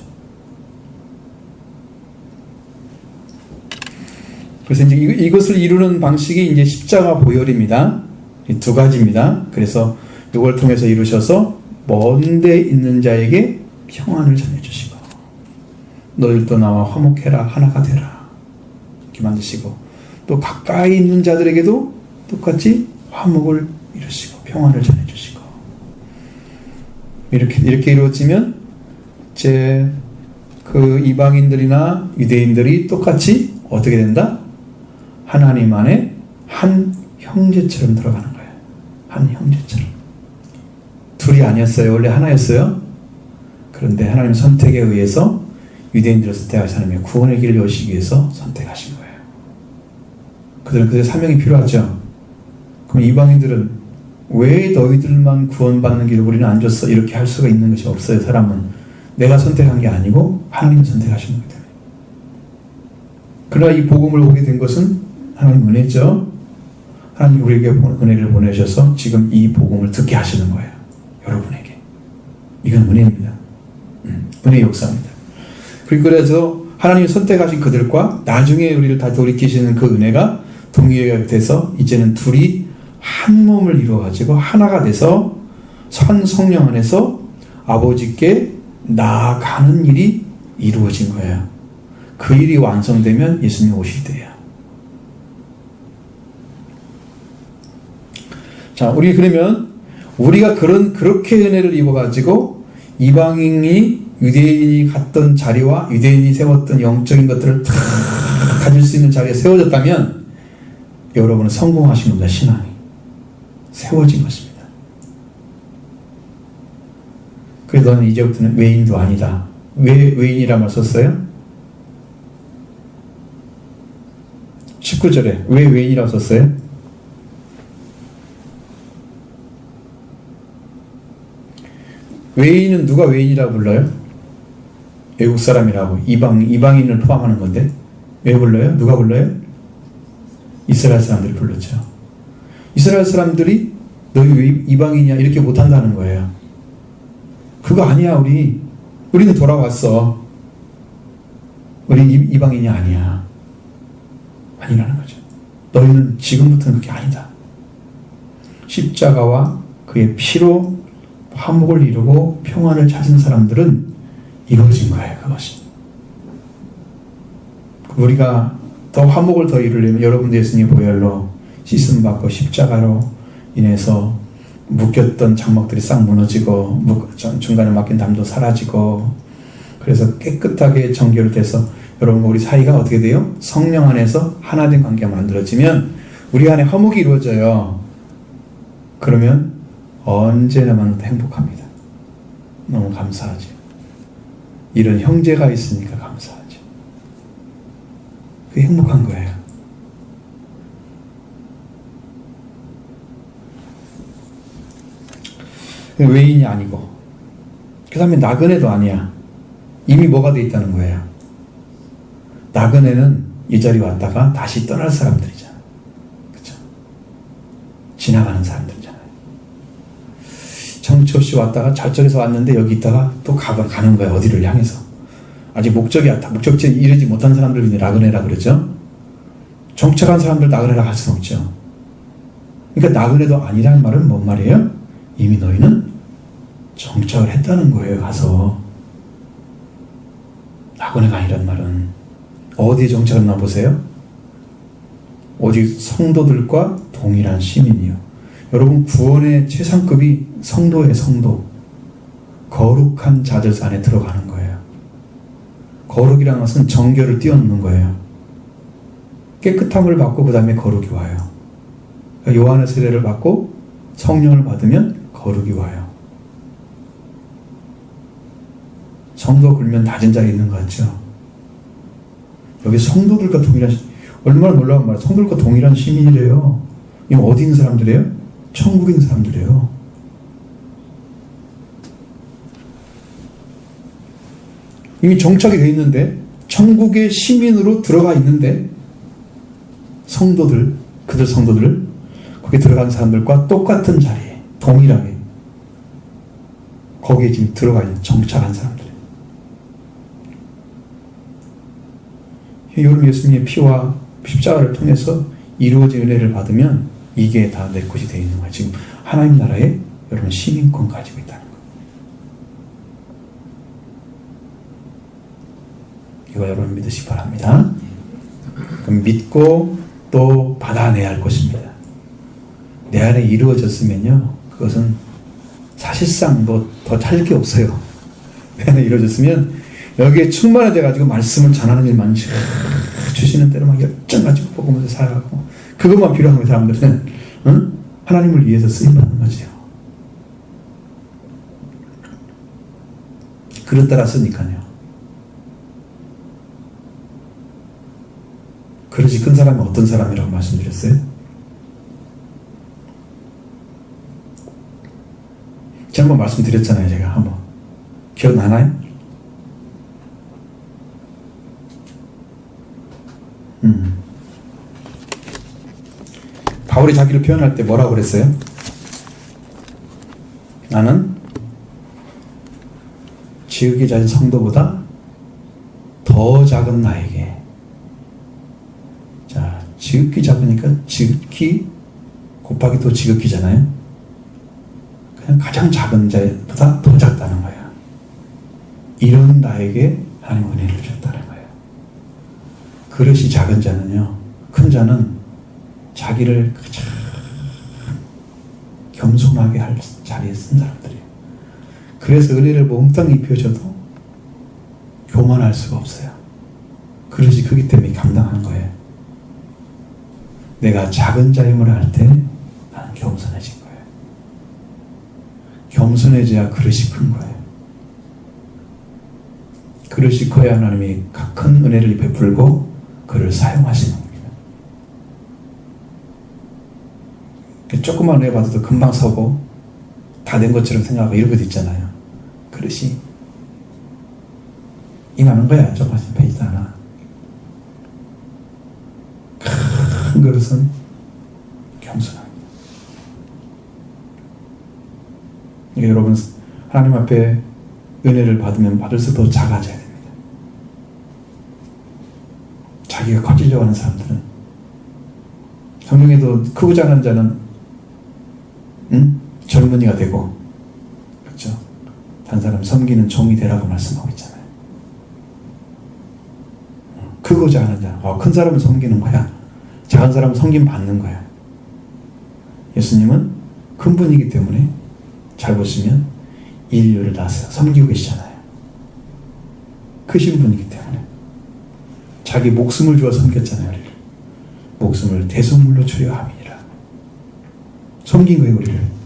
그래서 이제 이것을 이루는 방식이 이제 십자가 보혈입니다. 이 두 가지입니다. 그래서 이걸 통해서 이루셔서 먼데 있는 자에게 평안을 전해주시고, 너희도 나와 화목해라, 하나가 되라, 이렇게 만드시고, 또 가까이 있는 자들에게도 똑같이 화목을 이루시고 평안을 전해주시고, 이렇게 이루어지면 이제 그 이방인들이나 유대인들이 똑같이 어떻게 된다? 하나님 안에 한 형제처럼 들어가는 거예요. 한 형제처럼. 둘이 아니었어요. 원래 하나였어요. 그런데 하나님 선택에 의해서 유대인들을 선택하신 하나님의 구원의 길을 여시기 위해서 선택하신 거예요. 그들은 그들의 사명이 필요하죠. 그럼 이방인들은 왜 너희들만 구원받는 길을 우리는 안 줬어? 이렇게 할 수가 있는 것이 없어요. 사람은 내가 선택한 게 아니고 하나님이 선택하신 거기 때문에. 그러나 이 복음을 오게 된 것은 하나님 은혜죠. 하나님 우리에게 은혜를 보내셔서 지금 이 복음을 듣게 하시는 거예요. 여러분에게. 이건 은혜입니다. 은혜의 역사입니다. 그래서 하나님이 선택하신 그들과 나중에 우리를 다 돌이키시는 그 은혜가 동의가 돼서 이제는 둘이 한 몸을 이루어가지고 하나가 돼서 선 성령 안에서 아버지께 나아가는 일이 이루어진 거예요. 그 일이 완성되면 예수님이 오실 때예요. 자, 우리 그러면 우리가 그렇게 은혜를 입어가지고 이방인이 유대인이 갔던 자리와 유대인이 세웠던 영적인 것들을 다 가질 수 있는 자리에 세워졌다면 여러분은 성공하신 겁니다. 신앙이 세워진 것입니다. 그래서 너는 이제부터는 외인도 아니다. 왜 외인이라고 말 썼어요? 19절에 왜 외인이라고 썼어요? 외인은 누가 외인이라고 불러요? 외국 사람이라고 이방인을 포함하는 건데 왜 불러요? 누가 불러요? 이스라엘 사람들이 불렀죠. 이스라엘 사람들이 너희 왜 이방인이야 이렇게 못한다는 거예요. 그거 아니야. 우리는 돌아왔어. 우리 이방인이 아니야. 아니라는 거죠. 너희는 지금부터는 그게 아니다. 십자가와 그의 피로 화목을 이루고 평안을 찾은 사람들은 이루어진 거예요. 그것이. 우리가 더 화목을 더 이루려면 여러분도 예수님의 보혈로 씻음 받고 십자가로 인해서 묶였던 장막들이 싹 무너지고 중간에 막힌 담도 사라지고 그래서 깨끗하게 정결돼서 여러분 우리 사이가 어떻게 돼요? 성령 안에서 하나된 관계가 만들어지면 우리 안에 화목이 이루어져요. 그러면 언제나 만나도 행복합니다. 너무 감사하죠. 이런 형제가 있으니까 감사하죠. 그게 행복한 거예요. 외인이 아니고 그 다음에 나그네도 아니야. 이미 뭐가 돼 있다는 거예요. 나그네는 이 자리에 왔다가 다시 떠날 사람들이잖아. 그렇죠? 지나가는 사람들이잖아요. 정처 없이 왔다가 저쪽에서 왔는데 여기 있다가 또 가는 거야. 어디를 향해서. 아직 목적지에 이르지 못한 사람들이 나그네라 그러죠. 정착한 사람들 나그네라 할 수는 없죠. 그러니까 나그네도 아니라는 말은 뭔 말이에요? 이미 너희는 정착을 했다는 거예요. 가서. 나그네가 아니란 말은 어디에 정착했나 보세요? 오직 성도들과 동일한 시민이요. 여러분 구원의 최상급이 성도예요. 성도. 거룩한 자들 안에 들어가는 거예요. 거룩이라는 것은 정결을 뛰어넘는 거예요. 깨끗함을 받고 그 다음에 거룩이 와요. 그러니까 요한의 세례를 받고 성령을 받으면 거룩이 와요. 성도 굴면 낮은 자리에 있는 것 같죠? 여기 성도들과 동일한 얼마나 놀라운 말이에요. 성도들과 동일한 시민이래요. 이거 어디 있는 사람들이에요? 천국에 있는 사람들이에요. 이미 정착이 되어 있는데 천국의 시민으로 들어가 있는데 그들 성도들 거기에 들어간 사람들과 똑같은 자리에 동일하게 거기에 지금 들어가 있는 정착한 사람들. 여러분 예수님의 피와 십자가를 통해서 이루어진 은혜를 받으면 이게 다 내 것이 되어 있는 거예요. 지금 하나님 나라에 여러분 시민권 가지고 있다는 거예요. 이거 여러분 믿으시기 바랍니다. 그럼 믿고 또 받아내야 할 것입니다. 내 안에 이루어졌으면요, 그것은 사실상 뭐 더 찾을 게 없어요. 내 안에 이루어졌으면 여기에 충만해져가지고 말씀을 전하는 일만 주시는 대로 막 열정 가지고 복음을 살아가고 그것만 필요한 거예요. 사람들은 응? 하나님을 위해서 쓰임받는 거죠. 그릇 따라 쓰니까요. 그릇이 큰 사람은 어떤 사람이라고 말씀드렸어요? 제가 한번 말씀드렸잖아요. 제가 한번 기억나나요? 바울이 자기를 표현할 때 뭐라고 그랬어요? 나는 지극히 작은 성도보다 더 작은 나에게. 자, 지극히 작으니까 지극히 곱하기 또 지극히잖아요. 그냥 가장 작은 자보다 더 작다는 거예요. 이런 나에게 하나님 은혜를 줬다는 거예요. 그릇이 작은 자는요, 큰 자는 자기를 가장 겸손하게 할 자리에 쓴 사람들이에요. 그래서 은혜를 몽땅 입혀줘도 교만할 수가 없어요. 그릇이 크기 때문에 감당하는 거예요. 내가 작은 자임을 할 때 나는 겸손해진 거예요. 겸손해져야 그릇이 큰 거예요. 그릇이 커야 하나님이 큰 은혜를 베풀고 그를 사용하시는 겁니다. 조금만 은혜 받아도 금방 서고 다 된 것처럼 생각하고 이런 것도 있잖아요. 그릇이 임하는 거야. 조금만 배지도 않아. 큰 그릇은 겸손합니다. 그러니까 여러분 하나님 앞에 은혜를 받으면 받을수록 작아져야 됩니다. 자기가 커지려고 하는 사람들은 성경에도 크고 작은 자는 젊은이가 되고 그렇죠? 다른 사람 섬기는 종이 되라고 말씀하고 있잖아요. 크고 작은 자, 큰 사람은 섬기는 거야. 작은 사람은 섬김 받는 거야. 예수님은 큰 분이기 때문에 잘 보시면 인류를 다 섬기고 계시잖아요. 크신 분이기 때문에 자기 목숨을 주어 섬겼잖아요. 우리를. 목숨을 대속물로 주려 함이니라. 섬긴 거예요. 우리를.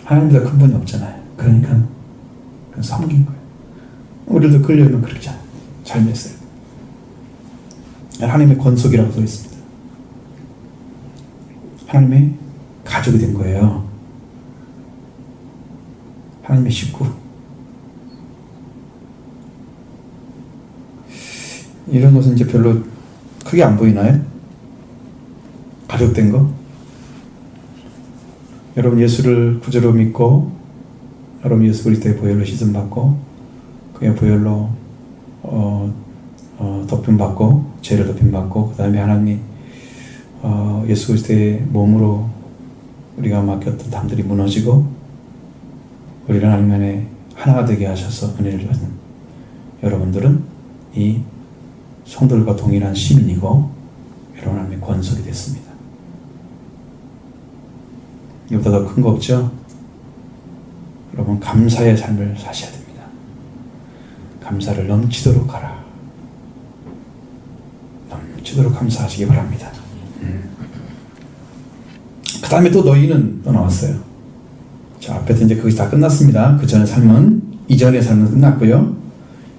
하나님보다 큰 분이 없잖아요. 그러니까 섬긴 거예요. 우리도 끌려오면 그렇게 잘 맺어요. 하나님의 권속이라고 써 있습니다. 하나님의 가족이 된 거예요. 하나님의 식구. 이런 것은 이제 별로 크게 안 보이나요? 가족된 거? 여러분 예수를 구주로 믿고 여러분 예수 그리스도의 보혈로 씻음받고 그의 보혈로 덮임받고 죄를 덮임받고 그 다음에 하나님이 예수 그리스도의 몸으로 우리가 맡겼던 담들이 무너지고 우리를 하나님 안에 하나가 되게 하셔서 은혜를 받는 여러분들은 이 성도들과 동일한 시민이고 여러분 하나님의 권속이 됐습니다. 이보다 더 큰 거 없죠? 여러분 감사의 삶을 사셔야 됩니다. 감사를 넘치도록 하라. 넘치도록 감사하시기 바랍니다. 그 다음에 또 너희는 또 나왔어요. 자, 앞에서 이제 그것이 다 끝났습니다. 그 전의 삶은, 이전의 삶은 끝났고요.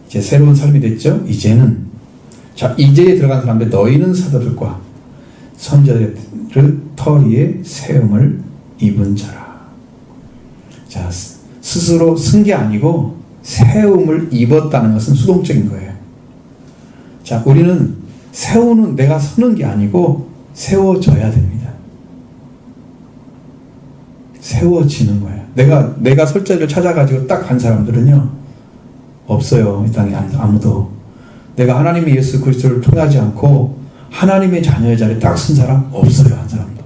이제 새로운 삶이 됐죠. 이제는, 자, 이제에 들어간 사람들, 너희는 사도들과 선지자들의 터 위에 세움을 입은 자라. 자, 스스로 쓴 게 아니고 세움을 입었다는 것은 수동적인 거예요. 자, 우리는 세우는, 내가 서는 게 아니고 세워져야 됩니다. 세워지는 거예요. 내가 설 자리를 찾아가지고 딱 간 사람들은요, 없어요. 이 땅에 아무도. 내가 하나님의 예수 그리스도를 통하지 않고 하나님의 자녀의 자리에 딱 쓴 사람 없어요. 한 사람도.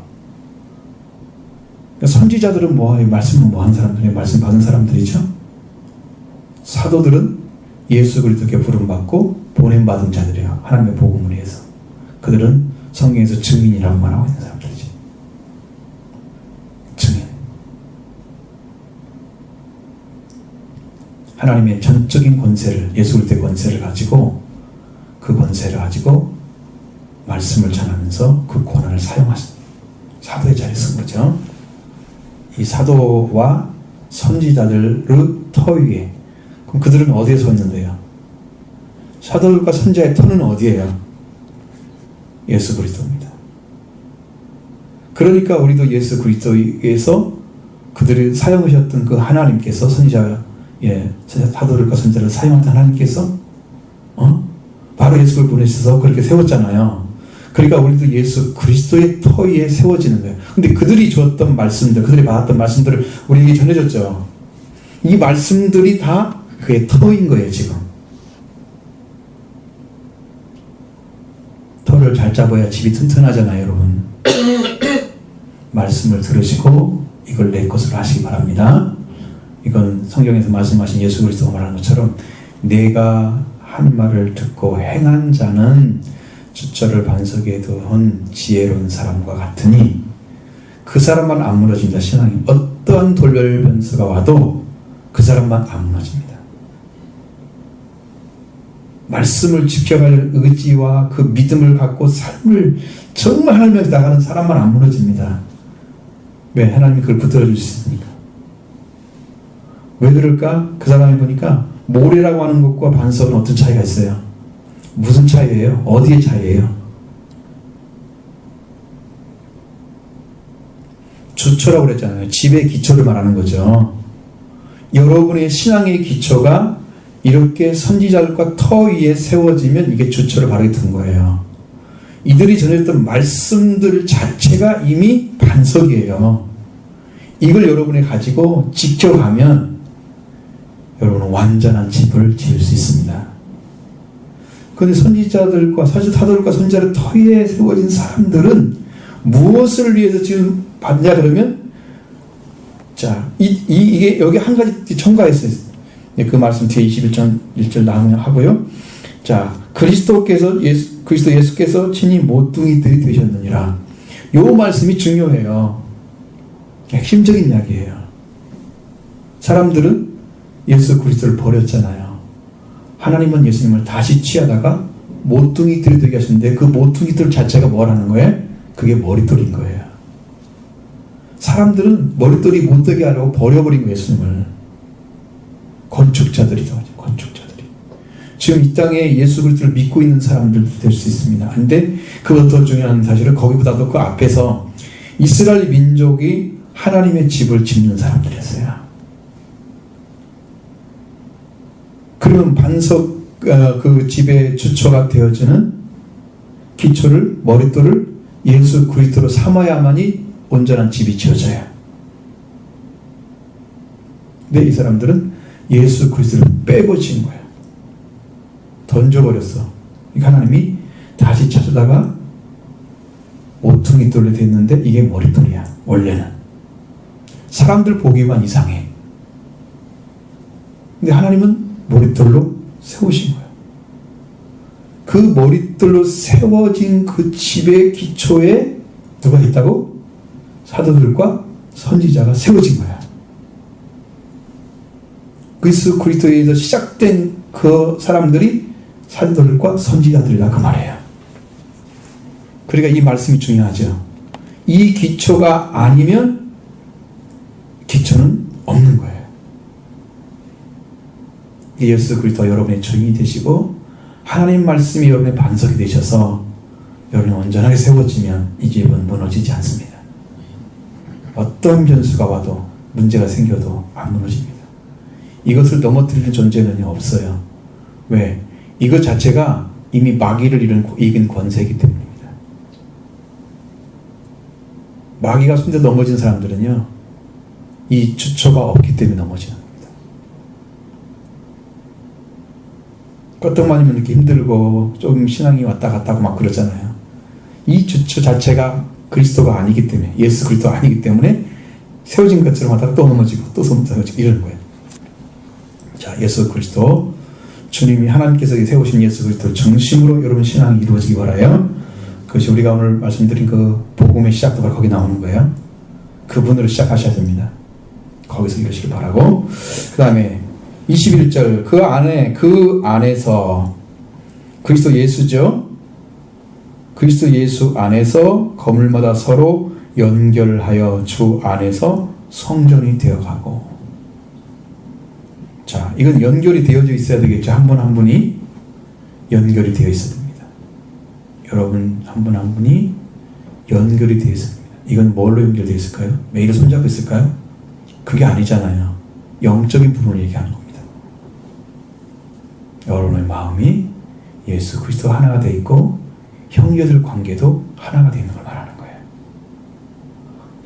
그러니까 선지자들은 뭐예요? 말씀은 뭐 한 사람들이에요? 말씀 받은 사람들이죠. 사도들은 예수 그리스도께 부름받고 보냄받은 자들이에요. 하나님의 복음을 위해서. 그들은 성경에서 증인이라고 말하고 있는 사람들이지. 증인. 하나님의 전적인 권세를, 예수 그리스도의 권세를 가지고 그 권세를 가지고 말씀을 전하면서 그 권한을 사용하신 사도의 자리에 쓴 거죠. 이 사도와 선지자들의 터 위에, 그럼 그들은 어디에 섰는데요? 사도들과 선지자의 터는 어디예요? 예수 그리스도입니다. 그러니까 우리도 예수 그리스도에서 그들이 사용하셨던 그 하나님께서 사도들과 선지자를 사용했던 하나님께서 바로 예수를 보내셔서 그렇게 세웠잖아요. 그러니까 우리도 예수 그리스도의 터 위에 세워지는 거예요. 근데 그들이 주었던 말씀들, 그들이 받았던 말씀들을 우리에게 전해줬죠. 이 말씀들이 다 그의 터인 거예요, 지금. 터를 잘 잡아야 집이 튼튼하잖아요, 여러분. 말씀을 들으시고 이걸 내 것으로 하시기 바랍니다. 이건 성경에서 말씀하신 예수 그리스도가 말하는 것처럼 내가 한 말을 듣고 행한 자는 숫자를 반석에 두은 지혜로운 사람과 같으니 그 사람만 안 무너집니다. 신앙이 어떠한 돌별 변수가 와도 그 사람만 안 무너집니다. 말씀을 지켜갈 의지와 그 믿음을 갖고 삶을 정말 하나님께 나가는 사람만 안 무너집니다. 왜? 하나님이 그걸 붙들어 주시니까. 왜 그럴까? 그 사람이 보니까 모래라고 하는 것과 반석은 어떤 차이가 있어요? 무슨 차이예요? 어디의 차이예요? 주초라고 그랬잖아요. 집의 기초를 말하는 거죠. 여러분의 신앙의 기초가 이렇게 선지자들과 터 위에 세워지면 이게 주초를 바르게 둔 거예요. 이들이 전했던 말씀들 자체가 이미 반석이에요. 이걸 여러분이 가지고 지켜가면 여러분은 완전한 집을 지을 수 있습니다. 그런데 선지자들과 사도들과 선지자들 터 위에 세워진 사람들은 무엇을 위해서 지금 받냐 그러면 이게 여기 한 가지 첨가했어요. 그 말씀 뒤에 21절 나누면 하고요. 그리스도 예수께서 친히 모퉁이들이 되셨느니라. 요 말씀이 중요해요. 핵심적인 이야기예요. 사람들은 예수 그리스도를 버렸잖아요. 하나님은 예수님을 다시 취하다가 모퉁이들이 되게 하셨는데 그 모퉁이들 자체가 뭐라는 거예요? 그게 머릿돌인 거예요. 사람들은 머릿돌이 못 되게 하려고 버려버린 거예요, 예수님을. 건축자들이죠, 건축자들이. 지금 이 땅에 예수 그리스도를 믿고 있는 사람들도 될 수 있습니다. 근데 그보다 더 중요한 사실은 거기보다도 그 앞에서 이스라엘 민족이 하나님의 집을 짓는 사람들이었어요. 그러면 반석, 그 집의 주초가 되어지는 기초를, 머릿돌을 예수 그리스도로 삼아야만이 온전한 집이 지어져요. 근데 이 사람들은 예수 그리스도를 빼고 지은 거예요. 던져버렸어. 하나님이 다시 찾아다가 모퉁이 돌이 됐는데 이게 머릿돌이야. 원래는 사람들 보기만 이상해. 근데 하나님은 머릿돌로 세우신 거예요. 그 머릿돌로 세워진 그 집의 기초에 누가 있다고? 사도들과 선지자가 세워진 거야. 예수 그리스도에 의해서 시작된 그 사람들이 사도들과 선지자들이다 그 말이에요. 그러니까 이 말씀이 중요하죠. 이 기초가 아니면 기초는 없는 거예요. 예수 그리스도가 여러분의 주인이 되시고 하나님 말씀이 여러분의 반석이 되셔서 여러분이 온전하게 세워지면 이 집은 무너지지 않습니다. 어떤 변수가 와도 문제가 생겨도 안 무너집니다. 이것을 넘어뜨리는 존재는 없어요. 왜? 이것 자체가 이미 마귀를 이긴 권세이기 때문입니다. 마귀가 손에 넘어진 사람들은요, 이 주초가 없기 때문에 넘어지는 겁니다. 껐떡만이면 이렇게 힘들고 좀 신앙이 왔다 갔다 하고 막 그러잖아요. 이 주초 자체가 그리스도가 아니기 때문에, 예수 그리스도가 아니기 때문에 세워진 것처럼 하다가 또 넘어지고 또 넘어지고 이러는 거예요. 예수 그리스도, 주님이 하나님께서 세우신 예수 그리스도 중심으로 여러분 신앙이 이루어지기 바라요. 그것이 우리가 오늘 말씀드린 그 복음의 시작도 바로 거기 나오는 거예요. 그분으로 시작하셔야 됩니다. 거기서 이루시길 바라고. 그 다음에 21절 그 안에서 그리스도 예수죠. 그리스도 예수 안에서 건물마다 서로 연결하여 주 안에서 성전이 되어가고. 이건 연결이 되어져 있어야 되겠죠. 한 분 한 분이 연결이 되어 있어야 됩니다. 여러분 한 분 한 분이 연결이 되어 있습니다. 이건 뭘로 연결되어 있을까요? 매일 손잡고 있을까요? 그게 아니잖아요. 영적인 부분을 얘기하는 겁니다. 여러분의 마음이 예수 그리스도 하나가 되어 있고 형제들 관계도 하나가 되어 있는 걸 말하는 거예요.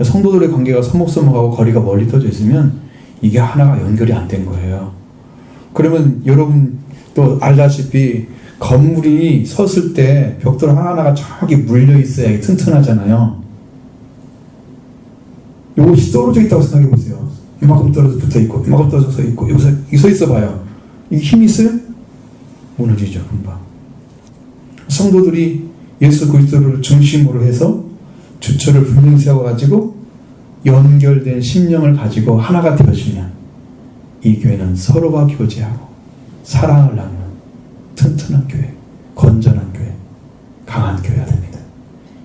성도들의 관계가 서먹서먹하고 거리가 멀리 떨어져 있으면 이게 하나가 연결이 안 된 거예요. 그러면 여러분 또 알다시피 건물이 섰을 때 벽돌 하나하나가 정확히 물려 있어야 튼튼하잖아요. 이것이 떨어져 있다고 생각해 보세요. 이만큼 떨어져 붙어 있고 이만큼 떨어져 서 있고 여기서 서 있어 봐요. 이게 힘이 있어요? 무너지죠, 금방. 성도들이 예수 그리스도를 중심으로 해서 주처를 분명히 세워가지고 연결된 심령을 가지고 하나가 되어주면 이 교회는 서로가 교제하고 사랑을 나누는 튼튼한 교회, 건전한 교회, 강한 교회가 됩니다.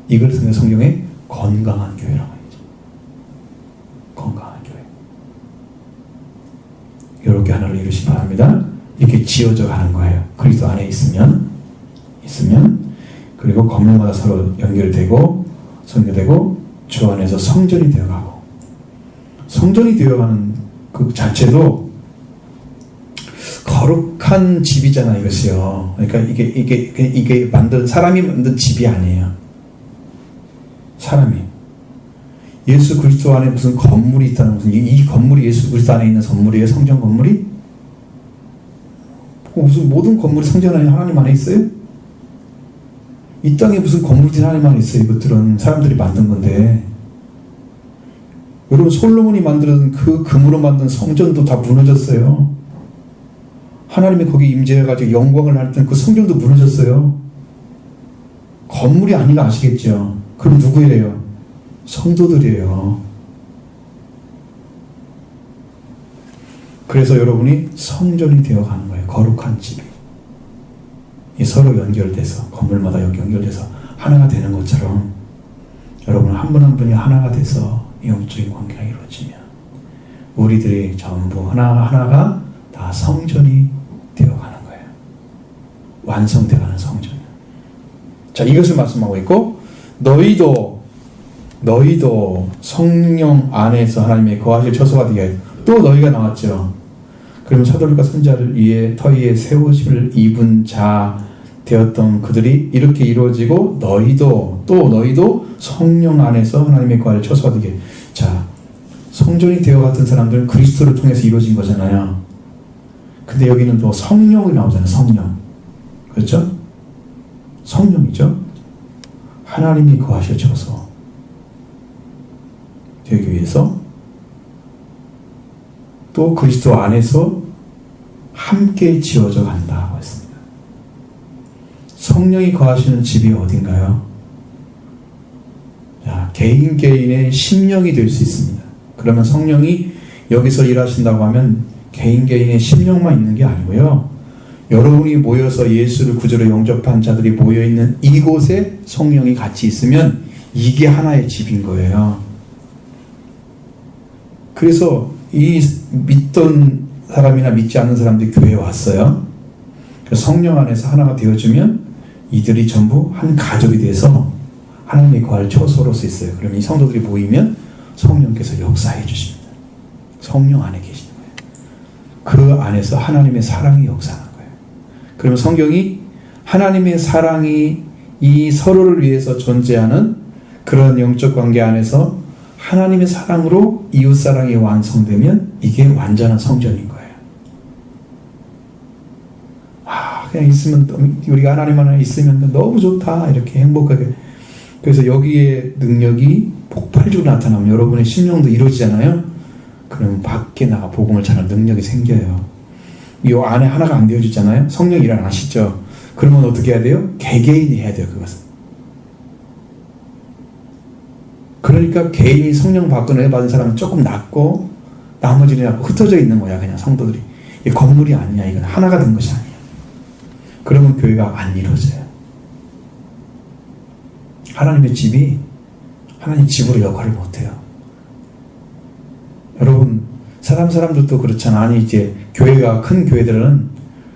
이걸 성경에 건강한 교회라고 하죠. 건강한 교회. 이렇게 하나를 이루시 바랍니다. 이렇게 지어져 가는 거예요. 그리스도 안에 있으면 그리고 건물마다 서로 연결되고 선교되고 주 안에서 성전이 되어가고, 성전이 되어가는 그 자체도 거룩한 집이잖아 이것이요. 그러니까 이게 만든 사람이 만든 집이 아니에요. 사람이 예수 그리스도 안에 무슨 건물이 있다는, 무슨 이 건물이 예수 그리스도 안에 있는 건물이에요? 성전 건물이? 무슨 모든 건물이 성전 안에 하나님 안에 있어요? 이 땅에 무슨 건물들이 하나님 안에 있어요? 이것들은 사람들이 만든 건데. 여러분, 솔로몬이 만든 그 금으로 만든 성전도 다 무너졌어요. 하나님이 거기 임재해가지고 영광을 할 때 그 성전도 무너졌어요. 건물이 아니라 아시겠죠? 그럼 누구예요? 성도들이에요. 그래서 여러분이 성전이 되어가는 거예요. 거룩한 집이. 서로 연결돼서, 건물마다 여기 연결돼서 하나가 되는 것처럼 여러분 한 분 한 분이 하나가 돼서 영적인 관계가 이루어지면 우리들이 전부 하나가 다 성전이 되어가는 거예요. 완성되어가는 성전. 자, 이것을 말씀하고 있고, 너희도 성령 안에서 하나님의 거하실 처소가 되게 하여. 또 너희가 나왔죠. 그러면 사도들과 선지자를 위해 터위에 세우심을 입은 자 되었던 그들이 이렇게 이루어지고, 너희도 성령 안에서 하나님의 거하실 처소가 되게. 자, 성전이 되어갔던 사람들은 그리스도를 통해서 이루어진 거잖아요. 근데 여기는 또 성령이 나오잖아요. 성령. 그렇죠? 성령이죠. 하나님이 거하실 처소 되기 위해서 또 그리스도 안에서 함께 지어져 간다고 했습니다. 성령이 거하시는 집이 어딘가요? 자, 개인의 심령이 될 수 있습니다. 그러면 성령이 여기서 일하신다고 하면 개인의 심령만 있는 게 아니고요. 여러분이 모여서 예수를 구주로 영접한 자들이 모여있는 이곳에 성령이 같이 있으면 이게 하나의 집인 거예요. 그래서 이 믿던 사람이나 믿지 않는 사람들이 교회에 왔어요. 그래서 성령 안에서 하나가 되어주면 이들이 전부 한 가족이 돼서 하나님의 거할 처소로서 있어요. 그러면 이 성도들이 모이면 성령께서 역사해 주십니다. 성령 안에 계시는 거예요. 그 안에서 하나님의 사랑이 역사하는 거예요. 그러면 성경이 하나님의 사랑이 이 서로를 위해서 존재하는 그런 영적 관계 안에서 하나님의 사랑으로 이웃사랑이 완성되면 이게 완전한 성전인 거예요. 그냥 있으면, 우리가 하나님 안에 있으면 너무 좋다, 이렇게 행복하게. 그래서 여기에 능력이 폭발적으로 나타나면 여러분의 심령도 이루어지잖아요. 그러면 밖에 나가 복음을 전할 능력이 생겨요. 이 안에 하나가 안 되어지잖아요. 성령 일 안 하시죠. 그러면 어떻게 해야 돼요? 개개인이 해야 돼요, 그것은. 그러니까 개인이 성령 받은 사람은 조금 낫고 나머지는 약간 흩어져 있는 거야, 그냥 성도들이. 이 건물이 아니야. 이건 하나가 된 것이 아니야. 그러면 교회가 안 이루어져요. 하나님의 집이 하나님 집으로 역할을 못해요. 여러분, 사람들도 그렇잖아. 아니, 이제 교회가 큰 교회들은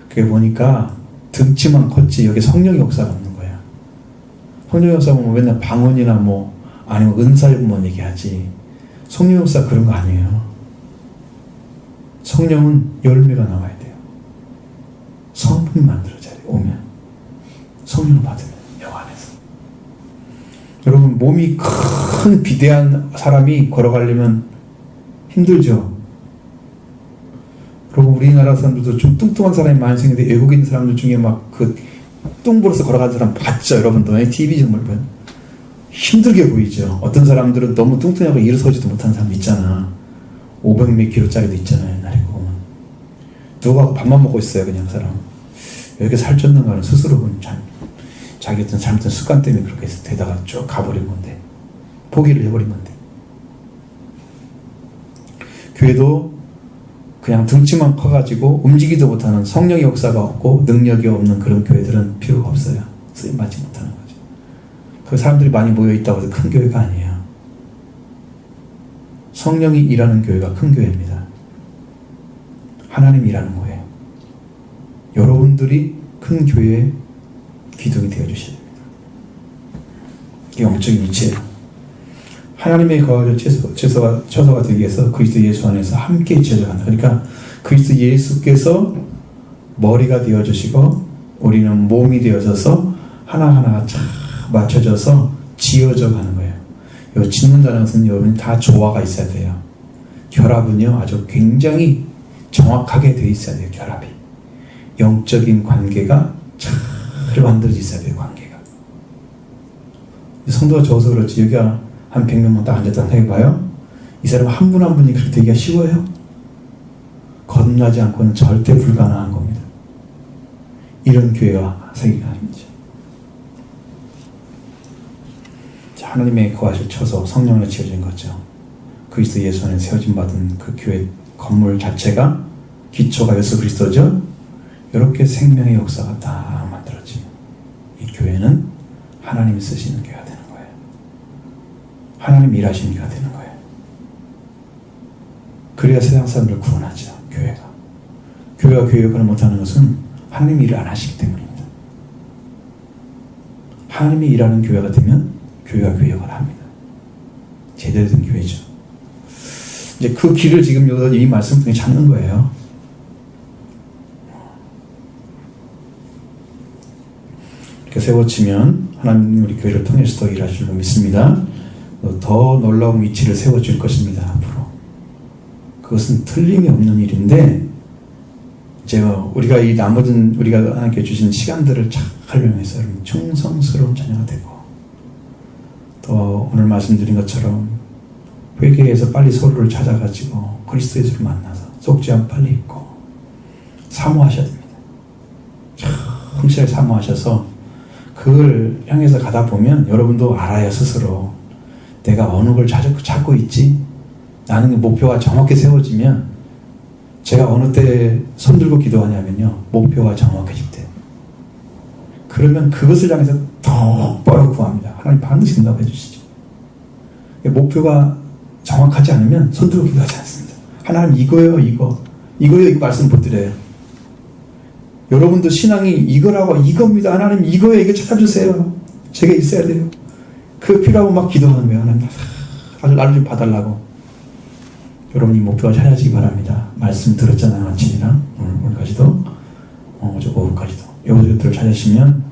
그게 보니까 등치만 컸지 여기 성령의 역사가 없는 거야. 성령의 역사 보면 맨날 방언이나 아니면 은사일만 얘기하지. 성령 역사 그런 거 아니에요. 성령은 열매가 나와야 돼요. 성품이 만들어져야 돼요. 오면 성령을 받으면 영 안에서. 여러분, 몸이 큰 비대한 사람이 걸어가려면 힘들죠. 그리고 우리나라 사람들도 좀 뚱뚱한 사람이 많이 생기는데 외국인 사람들 중에 막 그 뚱보로서 걸어가는 사람 봤죠, 여러분도. TV 정말 보면 힘들게 보이죠. 어떤 사람들은 너무 뚱뚱하고 일어서지도 못하는 사람 있잖아. 500몇 킬로짜리도 있잖아요, 옛날에 보면. 누가 밥만 먹고 있어요, 그냥 사람. 왜 이렇게 살쪘는가는 스스로 보면 자기 어떤 잘못된 습관 때문에 그렇게 해서 되다가 쭉 가버린 건데, 포기를 해버린 건데. 교회도 그냥 등치만 커가지고 움직이도 못하는 성령의 역사가 없고 능력이 없는 그런 교회들은 필요가 없어요. 쓰임받지 못하는 거죠. 그 사람들이 많이 모여있다고 해서 큰 교회가 아니에요. 성령이 일하는 교회가 큰 교회입니다. 하나님이 일하는 거예요. 여러분들이 큰 교회의 기둥이 되어주셔야 됩니다. 이게 영적인 이치예요. 하나님의 거하여 처소가 되기 위해서 그리스도 예수 안에서 함께 지어져 간다. 그러니까 그리스도 예수께서 머리가 되어주시고 우리는 몸이 되어져서 하나하나가 쫙 맞춰져서 지어져 가는 거예요. 이 짓는다는 것은 여러분이 다 조화가 있어야 돼요. 결합은요 아주 굉장히 정확하게 되어 있어야 돼요. 결합이 영적인 관계가 잘 만들어져 있어야 돼요. 관계가. 성도가 적어서 그렇지 여기가 한 100명만 딱 앉았다 생각해봐요. 이 사람 한 분 한 분이 그렇게 되기가 쉬워요? 거듭나지 않고는 절대 불가능한 겁니다. 이런 교회가 생기가 아닙니다. 하나님의 거하실 처소 성령으로 지어진 거죠. 그리스도 예수 안에 세워진 받은 그 교회 건물 자체가 기초가 예수 그리스도죠. 이렇게 생명의 역사가 다 만들어지면 이 교회는 하나님이 쓰시는 교회가 되는 거예요. 하나님이 일하시는 교회가 되는 거예요. 그래야 세상 사람들을 구원하죠. 교회가 교회 역할을 못하는 것은 하나님이 일을 안 하시기 때문입니다. 하나님이 일하는 교회가 되면 교회가 교회 역할을 합니다. 제대로 된 교회죠. 이제 그 길을 지금 여기서 이 말씀 통해 잡는 거예요. 이렇게 세워지면 하나님 우리 교회를 통해서 더 일하실 줄 믿습니다. 더 놀라운 위치를 세워줄 것입니다. 앞으로. 그것은 틀림이 없는 일인데 이제 우리가 이 나머진 우리가 하나님께 주신 시간들을 잘 활용해서 충성스러운 자녀가 되고 또 오늘 말씀드린 것처럼 회개해서 빨리 서로를 찾아가지고 그리스도 예수를 만나서 속죄함 빨리 있고 사모하셔야 됩니다. 성실하게 사모하셔서 그걸 향해서 가다 보면 여러분도 알아요. 스스로 내가 어느 걸 찾고 있지? 나는 목표가 정확히 세워지면 제가 어느 때 손들고 기도하냐면요 목표가 정확해질 때 그러면 그것을 향해서 똑바로 구합니다. 하나님 반드시 응답해 주시죠. 목표가 정확하지 않으면 손들고 기도하지 않습니다. 하나님 이거요 이거 말씀 못 드려요. 여러분도 신앙이 이거라고 이겁니다. 하나님 이거요 이거 찾아주세요. 제가 있어야 돼요. 그 필요하고 막 기도하는 거예요. 하나님 나를 좀 봐달라고. 여러분이 목표가 찾아지기 바랍니다. 말씀 들었잖아요. 아침이랑 오늘까지도 어제 오후까지도 이것들을 찾으시면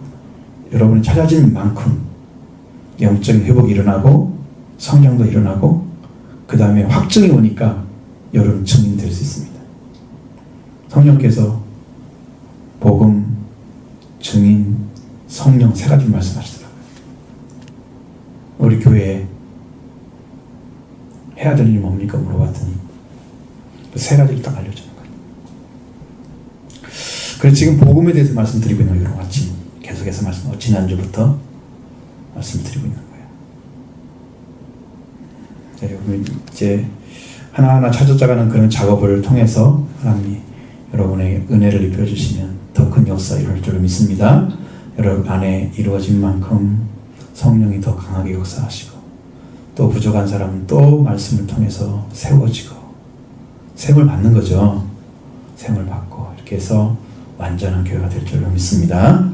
여러분이 찾아진 만큼 영적인 회복이 일어나고 성장도 일어나고 그 다음에 확증이 오니까 여러분 증인 될 수 있습니다. 성령께서 복음, 증인, 성령 세 가지 말씀하시더라고요. 우리 교회에 해야 될 일이 뭡니까 물어봤더니 그 세 가지를 딱 알려주는 거예요. 그래서 지금 복음에 대해서 말씀드리고 있는 거예요. 같이 계속해서 지난주부터 말씀드리고 있는 거예요. 자, 여러분 이제 하나하나 찾아가는 그런 작업을 통해서 하나님이 여러분의 은혜를 입혀주시면 더 큰 역사 이룰 줄 믿습니다. 여러분 안에 이루어진 만큼 성령이 더 강하게 역사하시고 또 부족한 사람은 또 말씀을 통해서 세워지고 셈을 받는 거죠. 셈을 받고 이렇게 해서 완전한 교회가 될 줄 믿습니다.